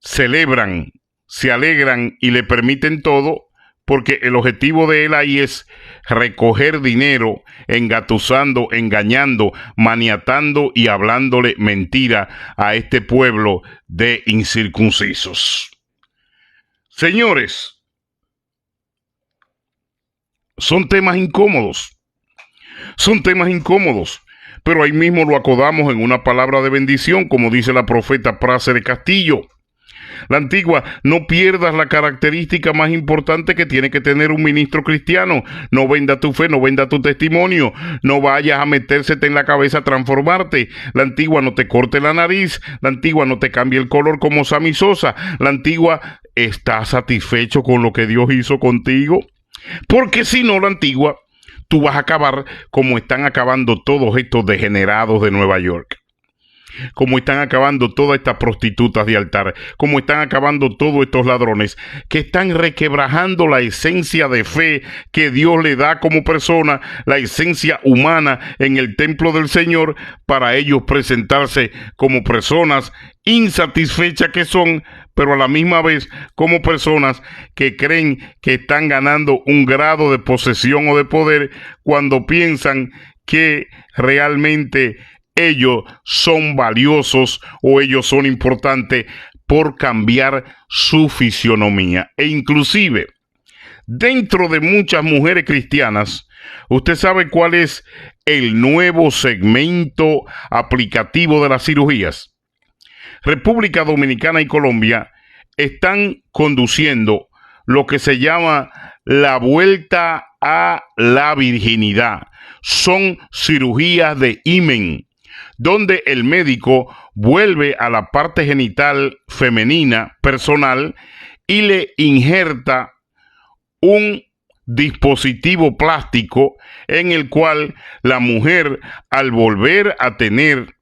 celebran, se alegran y le permiten todo, porque el objetivo de él ahí es recoger dinero, engatusando, engañando, maniatando y hablándole mentira a este pueblo de incircuncisos. Señores, son temas incómodos, pero ahí mismo lo acodamos en una palabra de bendición, como dice la profeta Prácer Castillo. La Antigua, no pierdas la característica más importante que tiene que tener un ministro cristiano. No venda tu fe, no venda tu testimonio, no vayas a metérsete en la cabeza a transformarte. La Antigua, no te corte la nariz. La Antigua, no te cambie el color como Sammy Sosa. La Antigua, ¿estás satisfecho con lo que Dios hizo contigo? Porque si no, la Antigua, tú vas a acabar como están acabando todos estos degenerados de Nueva York, como están acabando todas estas prostitutas de altar, como están acabando todos estos ladrones que están requebrajando la esencia de fe que Dios le da como persona, la esencia humana en el templo del Señor, para ellos presentarse como personas insatisfechas que son, pero a la misma vez como personas que creen que están ganando un grado de posesión o de poder, cuando piensan que realmente ellos son valiosos o ellos son importantes por cambiar su fisionomía. E inclusive, dentro de muchas mujeres cristianas, ¿usted sabe cuál es el nuevo segmento aplicativo de las cirugías? República Dominicana y Colombia están conduciendo lo que se llama la vuelta a la virginidad. Son cirugías de himen, donde el médico vuelve a la parte genital femenina personal y le injerta un dispositivo plástico en el cual la mujer, al volver a tener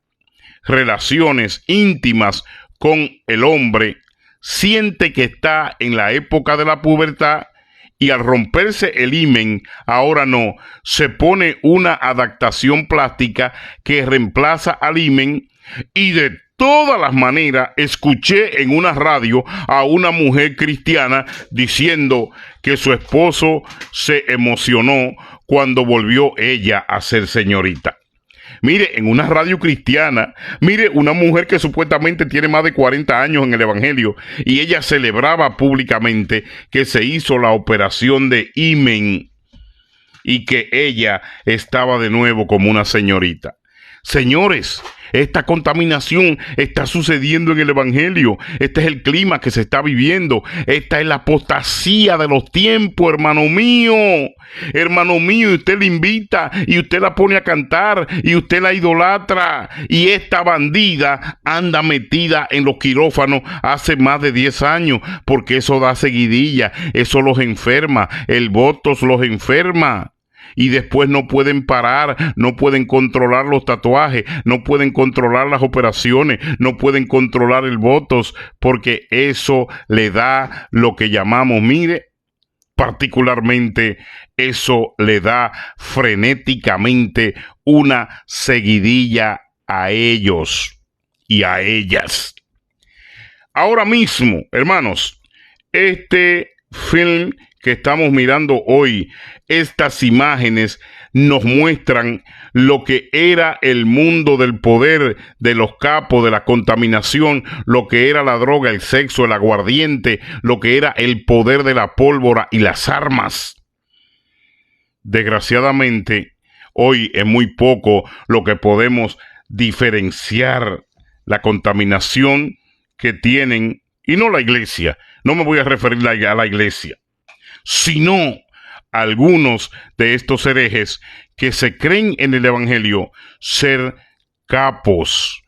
relaciones íntimas con el hombre, siente que está en la época de la pubertad, y al romperse el himen, ahora no, se pone una adaptación plástica que reemplaza al himen. Y de todas las maneras, escuché en una radio a una mujer cristiana diciendo que su esposo se emocionó cuando volvió ella a ser señorita. Mire, en una radio cristiana, mire, una mujer que supuestamente tiene más de 40 años en el evangelio, y ella celebraba públicamente que se hizo la operación de himen y que ella estaba de nuevo como una señorita. Señores, esta contaminación está sucediendo en el evangelio. Este es el clima que se está viviendo. Esta es la apostasía de los tiempos, hermano mío. Hermano mío, y usted le invita y usted la pone a cantar y usted la idolatra. Y esta bandida anda metida en los quirófanos hace más de 10 años, porque eso da seguidilla, eso los enferma, el botox los enferma. Y después no pueden parar, no pueden controlar los tatuajes, no pueden controlar las operaciones, no pueden controlar el botox, porque eso le da lo que llamamos, mire, particularmente eso le da frenéticamente una seguidilla a ellos y a ellas. Ahora mismo, hermanos, este film que estamos mirando hoy, estas imágenes nos muestran lo que era el mundo del poder, de los capos, de la contaminación, lo que era la droga, el sexo, el aguardiente, lo que era el poder de la pólvora y las armas. Desgraciadamente, hoy es muy poco lo que podemos diferenciar la contaminación que tienen, y no la iglesia, no me voy a referir a la iglesia, sino algunos de estos herejes que se creen en el evangelio ser capos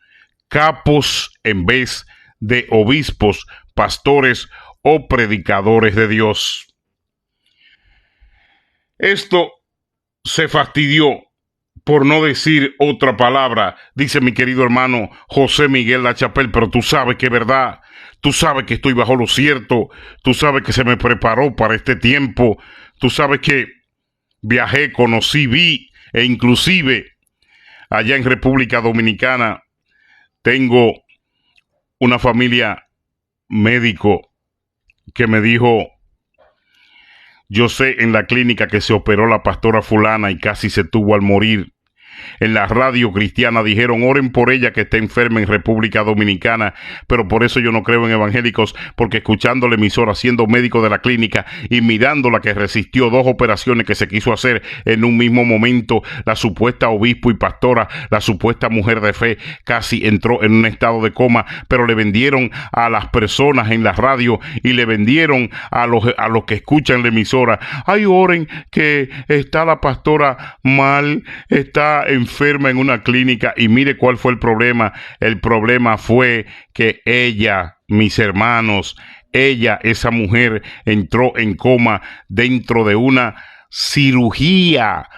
en vez de obispos, pastores o predicadores de Dios. Esto se fastidió, por no decir otra palabra, dice mi querido hermano José Miguel Lachapelle, pero tú sabes que es verdad, tú sabes que estoy bajo lo cierto, tú sabes que se me preparó para este tiempo, tú sabes que viajé, conocí, vi, e inclusive allá en República Dominicana tengo una familia médico que me dijo: yo sé en la clínica que se operó la pastora fulana y casi se tuvo al morir. En la radio cristiana dijeron: oren por ella que está enferma en República Dominicana. Pero por eso yo no creo en evangélicos, porque escuchando la emisora, siendo médico de la clínica y mirándola que resistió 2 operaciones que se quiso hacer en un mismo momento, la supuesta obispo y pastora, la supuesta mujer de fe, casi entró en un estado de coma. Pero le vendieron a las personas en la radio y le vendieron a los que escuchan la emisora: ay, oren que está la pastora mal, está enferma en una clínica. Y mire cuál fue el problema. El problema fue que ella, mis hermanos, esa mujer, entró en coma dentro de una cirugía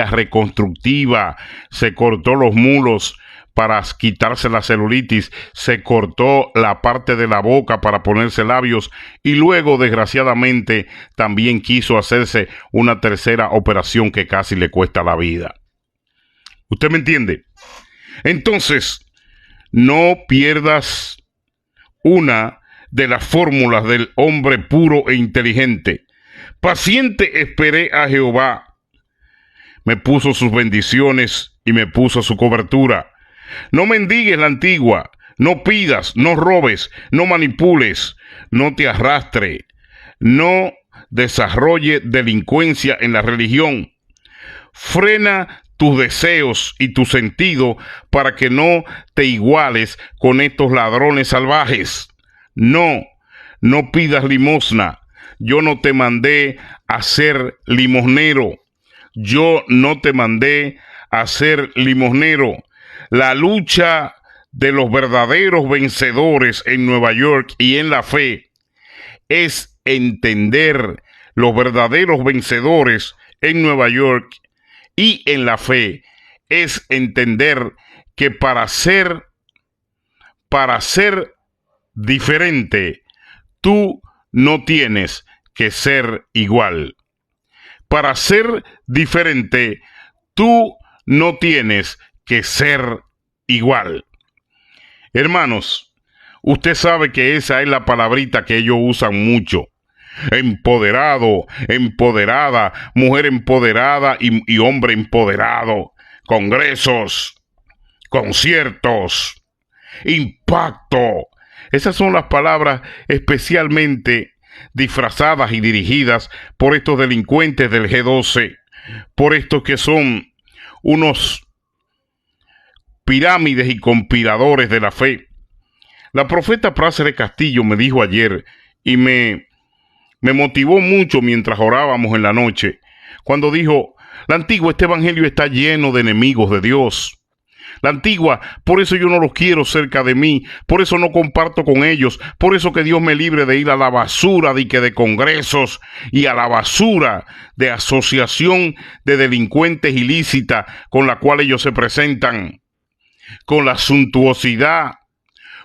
reconstructiva. Se cortó los mulos para quitarse la celulitis, se cortó la parte de la boca para ponerse labios, y luego, desgraciadamente, también quiso hacerse una tercera operación que casi le cuesta la vida. ¿Usted me entiende? Entonces, no pierdas una de las fórmulas del hombre puro e inteligente. Paciente esperé a Jehová. Me puso sus bendiciones y me puso su cobertura. No mendigues la antigua, no pidas, no robes, no manipules, no te arrastre, no desarrolle delincuencia en la religión. Frena tus deseos y tu sentido para que no te iguales con estos ladrones salvajes. No pidas limosna. Yo no te mandé a ser limosnero. Yo no te mandé a ser limosnero. La lucha de los verdaderos vencedores en Nueva York y en la fe es entender, los verdaderos vencedores en Nueva York y en la fe es entender que para ser diferente, tú no tienes que ser igual. Para ser diferente, tú no tienes que ser igual. Hermanos, usted sabe que esa es la palabrita que ellos usan mucho. Empoderado, empoderada, mujer empoderada y hombre empoderado. Congresos, conciertos, impacto. Esas son las palabras especialmente disfrazadas y dirigidas por estos delincuentes del G12, por estos que son unos pirámides y conspiradores de la fe. La profeta Práxedes Castillo me dijo ayer, y me motivó mucho mientras orábamos en la noche, cuando dijo: la antigua, este evangelio está lleno de enemigos de Dios. La antigua, por eso yo no los quiero cerca de mí, por eso no comparto con ellos, por eso que Dios me libre de ir a la basura de congresos y a la basura de asociación de delincuentes ilícita con la cual ellos se presentan, con la suntuosidad,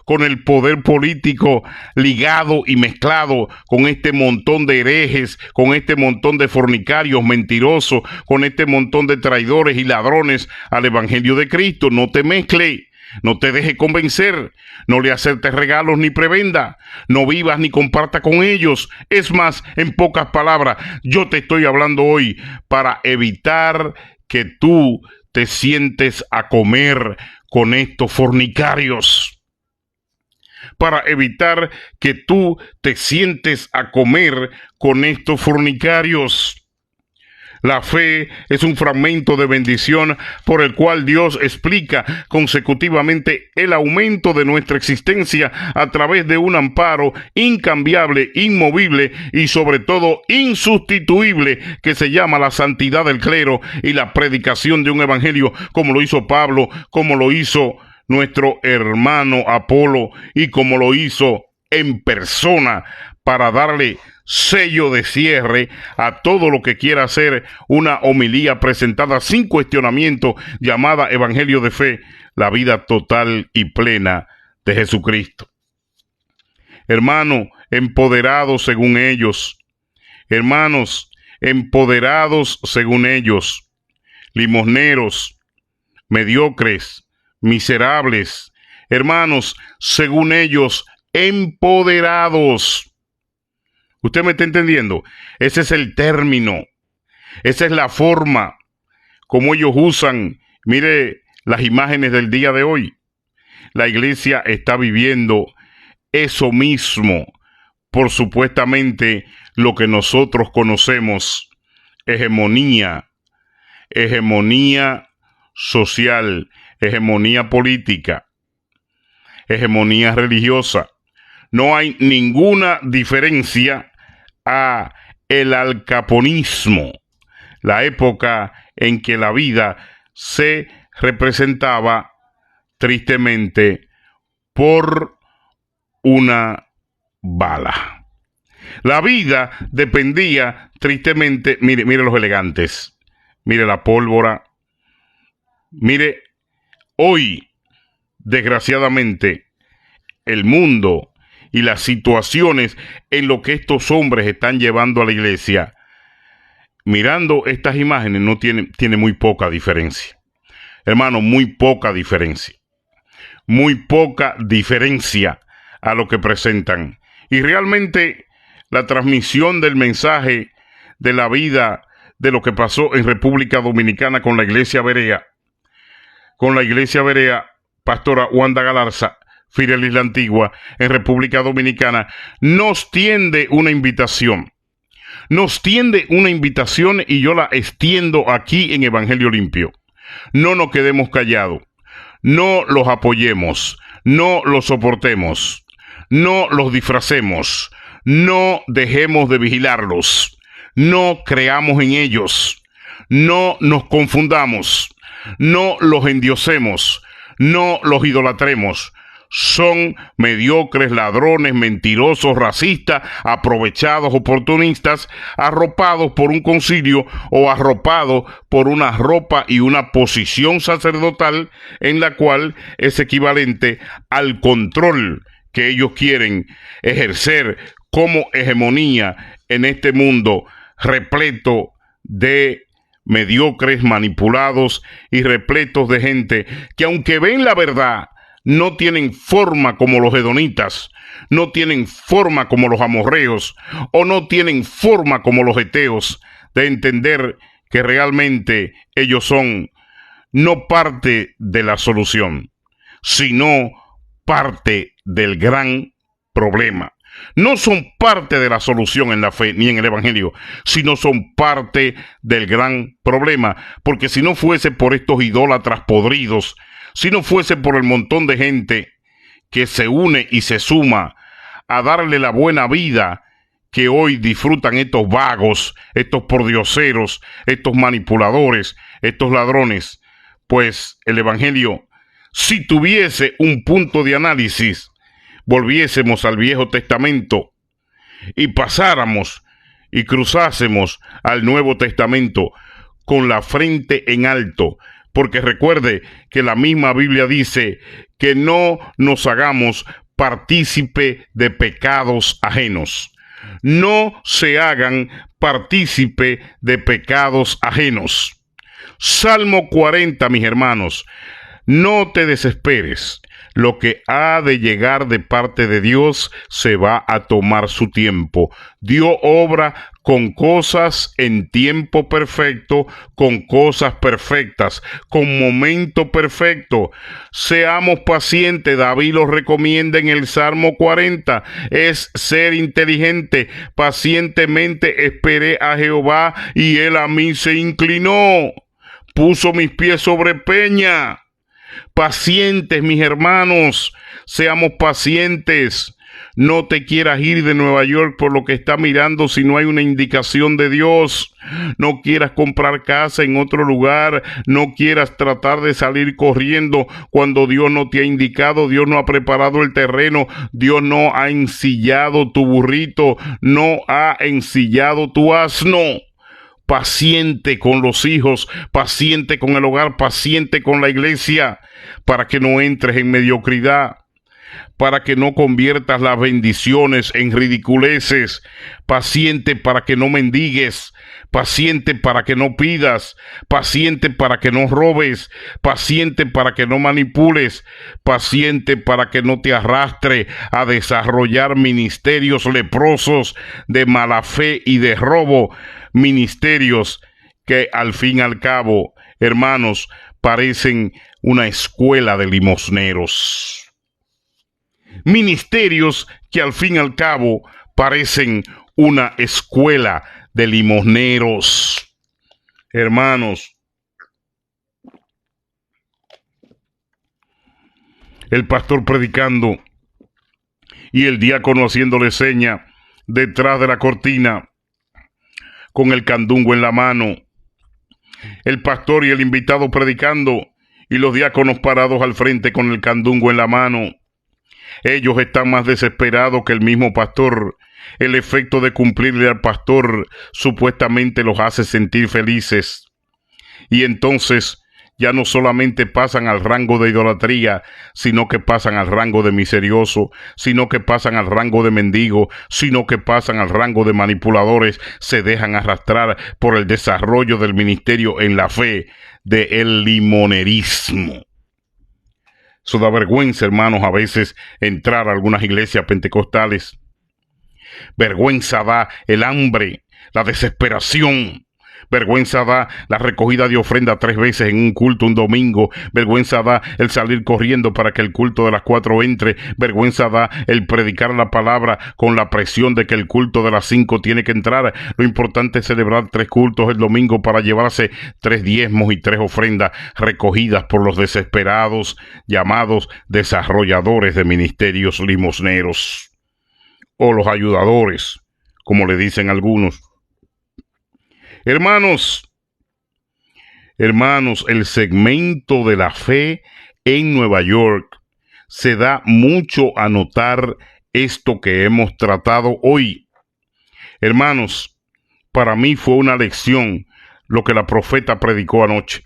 con el poder político ligado y mezclado con este montón de herejes, con este montón de fornicarios mentirosos, con este montón de traidores y ladrones al evangelio de Cristo. No te mezcle, No te dejes convencer, no le aceptes regalos ni prebenda, no vivas ni comparta con ellos. Es más, en pocas palabras, yo te estoy hablando hoy para evitar que tú te sientes a comer con estos fornicarios. Para evitar que tú te sientes a comer con estos fornicarios. La fe es un fragmento de bendición por el cual Dios explica consecutivamente el aumento de nuestra existencia a través de un amparo incambiable, inmovible y sobre todo insustituible que se llama la santidad del clero y la predicación de un evangelio como lo hizo Pablo, como lo hizo nuestro hermano Apolo y como lo hizo en persona para darle sello de cierre a todo lo que quiera hacer una homilía presentada sin cuestionamiento llamada Evangelio de Fe, la vida total y plena de Jesucristo. Hermano, empoderados según ellos, hermanos, empoderados según ellos, limosneros, mediocres, miserables, hermanos, según ellos, empoderados. ¿Usted me está entendiendo? Ese es el término. Esa es la forma como ellos usan. Mire las imágenes del día de hoy. La iglesia está viviendo eso mismo por supuestamente lo que nosotros conocemos hegemonía social, hegemonía política, hegemonía religiosa. No hay ninguna diferencia a el alcaponismo, la época en que la vida se representaba tristemente por una bala. La vida dependía tristemente, mire los elegantes, mire la pólvora, mire, hoy, desgraciadamente, el mundo y las situaciones en lo que estos hombres están llevando a la iglesia, mirando estas imágenes, tiene muy poca diferencia. Hermano, muy poca diferencia. Muy poca diferencia a lo que presentan. Y realmente la transmisión del mensaje de la vida, de lo que pasó en República Dominicana con la iglesia Berea, Pastora Wanda Galarza, Fidelis la Antigua, en República Dominicana, nos tiende una invitación. Nos tiende una invitación y yo la extiendo aquí en Evangelio Limpio. No nos quedemos callados. No los apoyemos. No los soportemos. No los disfracemos. No dejemos de vigilarlos. No creamos en ellos. No nos confundamos. No los endiosemos. No los idolatremos. Son mediocres, ladrones, mentirosos, racistas, aprovechados, oportunistas, arropados por un concilio o arropados por una ropa y una posición sacerdotal en la cual es equivalente al control que ellos quieren ejercer como hegemonía en este mundo repleto de mediocres, manipulados y repletos de gente que aunque ven la verdad, no tienen forma como los hedonitas, no tienen forma como los amorreos, o no tienen forma como los heteos, de entender que realmente ellos son no parte de la solución, sino parte del gran problema. No son parte de la solución en la fe ni en el evangelio, sino son parte del gran problema, porque si no fuese por estos idólatras podridos, si no fuese por el montón de gente que se une y se suma a darle la buena vida que hoy disfrutan estos vagos, estos pordioseros, estos manipuladores, estos ladrones, pues el evangelio, si tuviese un punto de análisis, volviésemos al Viejo Testamento y pasáramos y cruzásemos al Nuevo Testamento con la frente en alto, porque recuerde que la misma Biblia dice que no nos hagamos partícipe de pecados ajenos. No se hagan partícipe de pecados ajenos. Salmo 40, mis hermanos. No te desesperes. Lo que ha de llegar de parte de Dios se va a tomar su tiempo. Dios obra con cosas en tiempo perfecto, con cosas perfectas, con momento perfecto. Seamos pacientes. David lo recomienda en el Salmo 40. Es ser inteligente. Pacientemente esperé a Jehová y él a mí se inclinó. Puso mis pies sobre peña. Pacientes, mis hermanos, seamos pacientes. No te quieras ir de Nueva York por lo que está mirando si no hay una indicación de Dios. No quieras comprar casa en otro lugar. No quieras tratar de salir corriendo cuando Dios no te ha indicado. Dios no ha preparado el terreno. Dios no ha ensillado tu burrito. No ha ensillado tu asno. Paciente con los hijos, paciente con el hogar, paciente con la iglesia, para que no entres en mediocridad, para que no conviertas las bendiciones en ridiculeces, paciente para que no mendigues, paciente para que no pidas, paciente para que no robes, paciente para que no manipules, paciente para que no te arrastre a desarrollar ministerios leprosos de mala fe y de robo, ministerios que al fin y al cabo, hermanos, parecen una escuela de limosneros. Ministerios que al fin y al cabo parecen una escuela de limosneros. Hermanos, el pastor predicando y el diácono haciéndole seña detrás de la cortina con el candungo en la mano. El pastor y el invitado predicando y los diáconos parados al frente con el candungo en la mano. Ellos están más desesperados que el mismo pastor. El efecto de cumplirle al pastor supuestamente los hace sentir felices. Y entonces ya no solamente pasan al rango de idolatría, sino que pasan al rango de miserioso, sino que pasan al rango de mendigo, sino que pasan al rango de manipuladores. Se dejan arrastrar por el desarrollo del ministerio en la fe del limonerismo. Eso da vergüenza, hermanos, a veces entrar a algunas iglesias pentecostales. Vergüenza da el hambre, la desesperación. Vergüenza da la recogida de ofrenda 3 veces en un culto un domingo. Vergüenza da el salir corriendo para que el culto de las 4 entre. Vergüenza da el predicar la palabra con la presión de que el culto de las 5 tiene que entrar. Lo importante es celebrar 3 cultos el domingo para llevarse 3 diezmos y 3 ofrendas recogidas por los desesperados llamados desarrolladores de ministerios limosneros, o los ayudadores, como le dicen algunos. Hermanos, el segmento de la fe en Nueva York se da mucho a notar esto que hemos tratado hoy. Hermanos, para mí fue una lección lo que la profeta predicó anoche.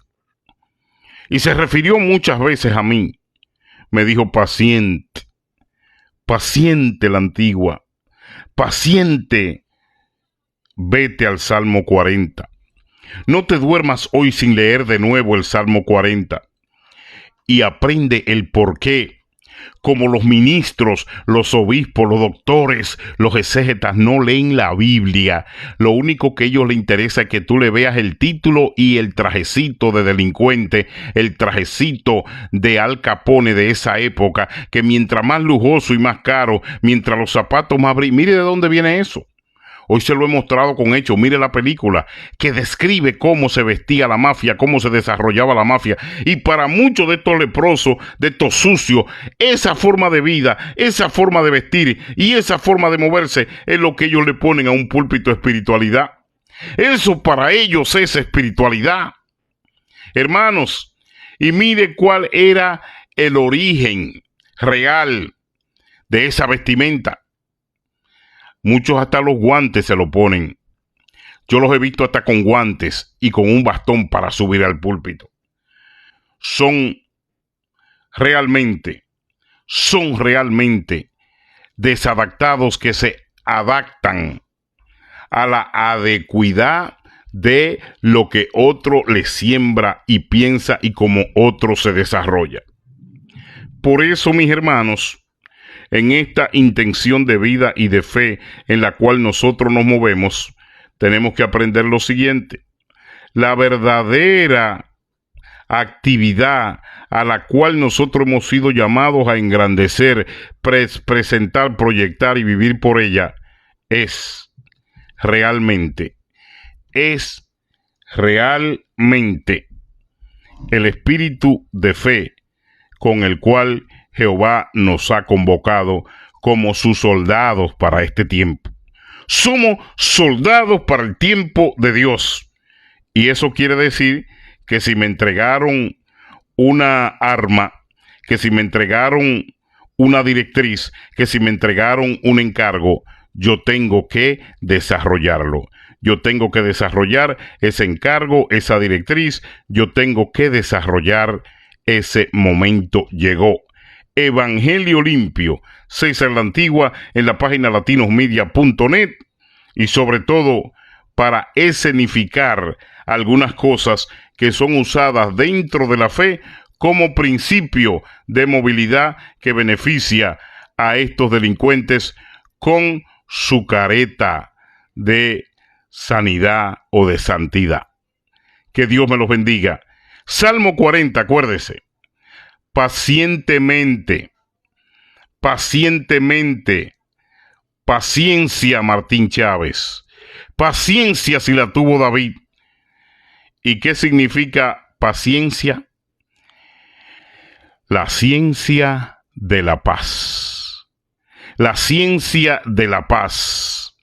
Y se refirió muchas veces a mí. Me dijo paciente, paciente la antigua, paciente. Vete al Salmo 40. No te duermas hoy sin leer de nuevo el Salmo 40. Y aprende el porqué. Como los ministros, los obispos, los doctores, los exégetas no leen la Biblia. Lo único que a ellos les interesa es que tú le veas el título y el trajecito de delincuente, el trajecito de Al Capone de esa época, que mientras más lujoso y más caro, mientras los zapatos más brillantes. Mire de dónde viene eso. Hoy se lo he mostrado con hechos. Mire la película que describe cómo se vestía la mafia, cómo se desarrollaba la mafia. Y para muchos de estos leprosos, de estos sucios, esa forma de vida, esa forma de vestir y esa forma de moverse es lo que ellos le ponen a un púlpito de espiritualidad. Eso para ellos es espiritualidad. Hermanos, y mire cuál era el origen real de esa vestimenta. Muchos hasta los guantes se lo ponen. Yo los he visto hasta con guantes y con un bastón para subir al púlpito. Son realmente desadaptados que se adaptan a la adecuidad de lo que otro le siembra y piensa y cómo otro se desarrolla. Por eso, mis hermanos, en esta intención de vida y de fe en la cual nosotros nos movemos, tenemos que aprender lo siguiente: la verdadera actividad a la cual nosotros hemos sido llamados a engrandecer, presentar, proyectar y vivir por ella es realmente el espíritu de fe con el cual Jehová nos ha convocado como sus soldados para este tiempo. Somos soldados para el tiempo de Dios. Y eso quiere decir que si me entregaron una arma, que si me entregaron una directriz, que si me entregaron un encargo, yo tengo que desarrollarlo. Yo tengo que desarrollar ese encargo, esa directriz. Yo tengo que desarrollar ese momento. Llegó. Evangelio Limpio, César la Antigua, en la página latinosmedia.net, y sobre todo para escenificar algunas cosas que son usadas dentro de la fe como principio de movilidad que beneficia a estos delincuentes con su careta de sanidad o de santidad. Que Dios me los bendiga. Salmo 40, acuérdese. Pacientemente, paciencia, Martín Chávez. Paciencia si la tuvo David. ¿Y qué significa paciencia? La ciencia de la paz. La ciencia de la paz.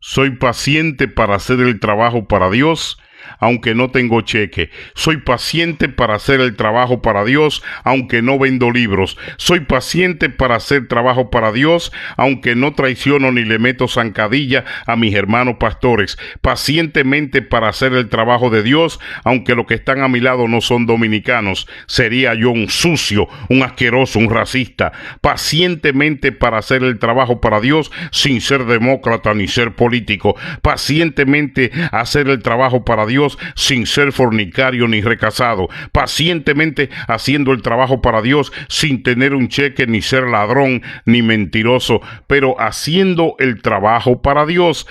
Soy paciente para hacer el trabajo para Dios, aunque no tengo cheque. Soy paciente para hacer el trabajo para Dios, aunque no vendo libros. Soy paciente para hacer trabajo para Dios, aunque no traiciono ni le meto zancadilla a mis hermanos pastores. Pacientemente para hacer el trabajo de Dios, aunque los que están a mi lado no son dominicanos. Sería yo un sucio, un asqueroso, un racista. Pacientemente para hacer el trabajo para Dios, sin ser demócrata ni ser político. Pacientemente hacer el trabajo para Dios, sin ser fornicario ni recasado. Pacientemente haciendo el trabajo para Dios, sin tener un cheque ni ser ladrón ni mentiroso, pero haciendo el trabajo para Dios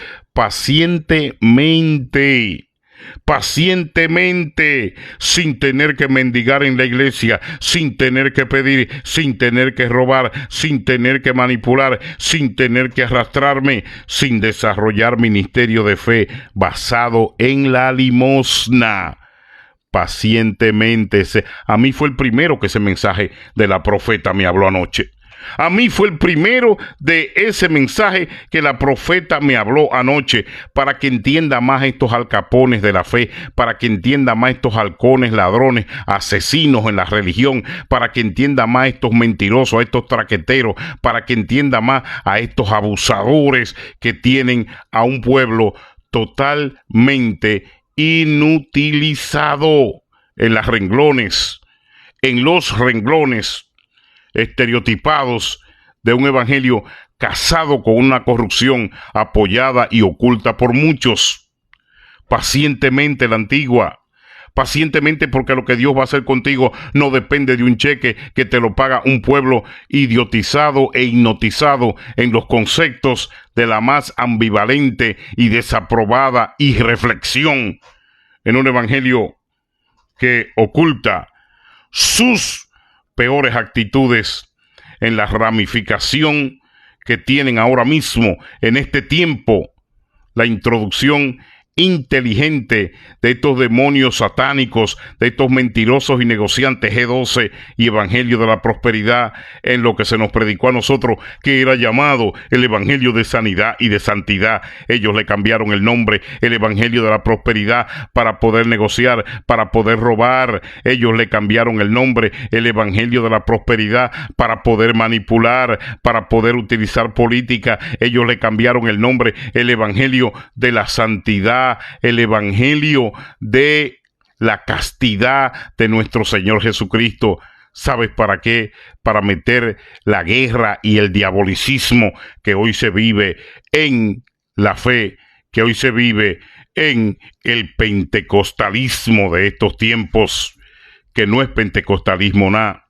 pacientemente, sin tener que mendigar en la iglesia, sin tener que pedir, sin tener que robar, sin tener que manipular, sin tener que arrastrarme, sin desarrollar ministerio de fe basado en la limosna. Pacientemente. A mí fue el primero que ese mensaje de la profeta me habló anoche. A mí fue el primero de ese mensaje que la profeta me habló anoche, para que entienda más estos alcapones de la fe, para que entienda más estos halcones, ladrones, asesinos en la religión, para que entienda más estos mentirosos, a estos traqueteros, para que entienda más a estos abusadores que tienen a un pueblo totalmente inutilizado en los renglones estereotipados de un evangelio casado con una corrupción apoyada y oculta por muchos. Pacientemente la Antigua. Pacientemente, porque lo que Dios va a hacer contigo no depende de un cheque que te lo paga un pueblo idiotizado e hipnotizado en los conceptos de la más ambivalente y desaprobada irreflexión, en un evangelio que oculta sus peores actitudes en la ramificación que tienen ahora mismo en este tiempo, la introducción inteligente de estos demonios satánicos, de estos mentirosos y negociantes G12 y Evangelio de la Prosperidad, en lo que se nos predicó a nosotros, que era llamado el Evangelio de Sanidad y de Santidad. Ellos le cambiaron el nombre, el Evangelio de la Prosperidad, para poder negociar, para poder robar. Ellos le cambiaron el nombre, el Evangelio de la Prosperidad, para poder manipular, para poder utilizar política. Ellos le cambiaron el nombre, el Evangelio de la Santidad, el evangelio de la castidad de nuestro Señor Jesucristo. ¿Sabes para qué? Para meter la guerra y el diabolicismo que hoy se vive en la fe, que hoy se vive en el pentecostalismo de estos tiempos, que no es pentecostalismo nada,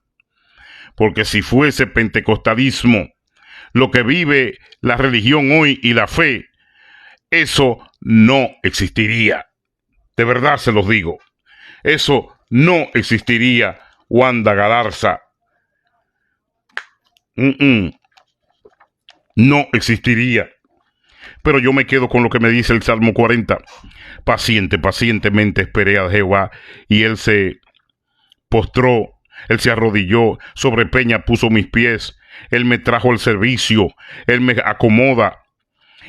porque si fuese pentecostalismo lo que vive la religión hoy y la fe, eso no existiría. De verdad se los digo, eso no existiría, Wanda Galarza. No existiría. Pero yo me quedo con lo que me dice el Salmo 40. Pacientemente esperé a Jehová, y él se postró, él se arrodilló, sobre peña puso mis pies, él me trajo el servicio, él me acomoda,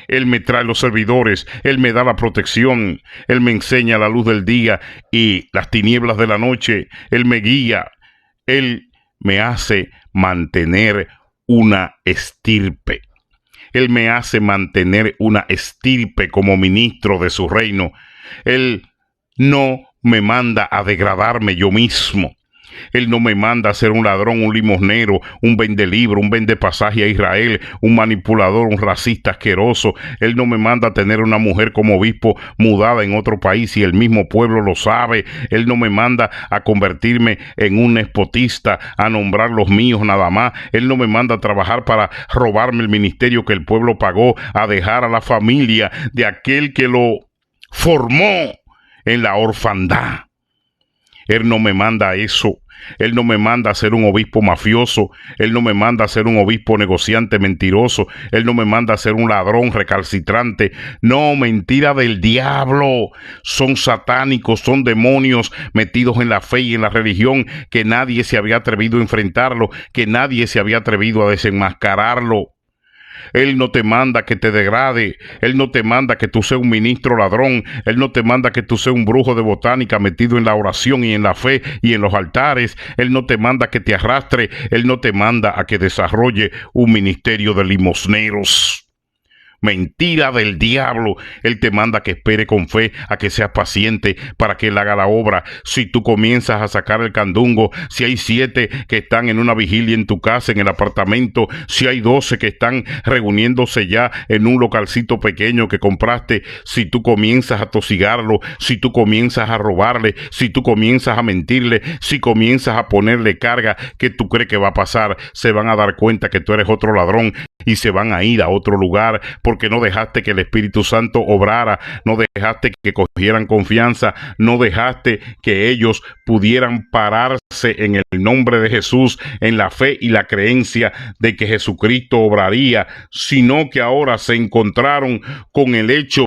él me trae los servidores, él me da la protección, él me enseña la luz del día y las tinieblas de la noche, él me guía, él me hace mantener una estirpe. Él me hace mantener una estirpe como ministro de su reino. Él no me manda a degradarme yo mismo. Él no me manda a ser un ladrón, un limosnero, un vendelibro, un vendepasaje a Israel, un manipulador, un racista asqueroso. Él no me manda a tener una mujer como obispo mudada en otro país y el mismo pueblo lo sabe. Él no me manda a convertirme en un nespotista, a nombrar los míos nada más. Él no me manda a trabajar para robarme el ministerio que el pueblo pagó, a dejar a la familia de aquel que lo formó en la orfandad. Él no me manda a eso. Él no me manda a ser un obispo mafioso. Él no me manda a ser un obispo negociante mentiroso. Él no me manda a ser un ladrón recalcitrante. No, mentira del diablo. Son satánicos, son demonios metidos en la fe y en la religión, que nadie se había atrevido a enfrentarlo, que nadie se había atrevido a desenmascararlo. Él no te manda que te degrade. Él no te manda que tú seas un ministro ladrón. Él no te manda que tú seas un brujo de botánica metido en la oración y en la fe y en los altares. Él no te manda que te arrastre. Él no te manda a que desarrolle un ministerio de limosneros. Mentira del diablo. Él te manda que espere con fe, a que seas paciente para que él haga la obra. Si tú comienzas a sacar el candungo, si hay 7 que están en una vigilia en tu casa, en el apartamento, si hay 12 que están reuniéndose ya en un localcito pequeño que compraste, si tú comienzas a tosigarlo, si tú comienzas a robarle, si tú comienzas a mentirle, si comienzas a ponerle carga, ¿qué tú crees que va a pasar? Se van a dar cuenta que tú eres otro ladrón y se van a ir a otro lugar, porque no dejaste que el Espíritu Santo obrara, no dejaste que cogieran confianza, no dejaste que ellos pudieran pararse en el nombre de Jesús, en la fe y la creencia de que Jesucristo obraría, sino que ahora se encontraron con el hecho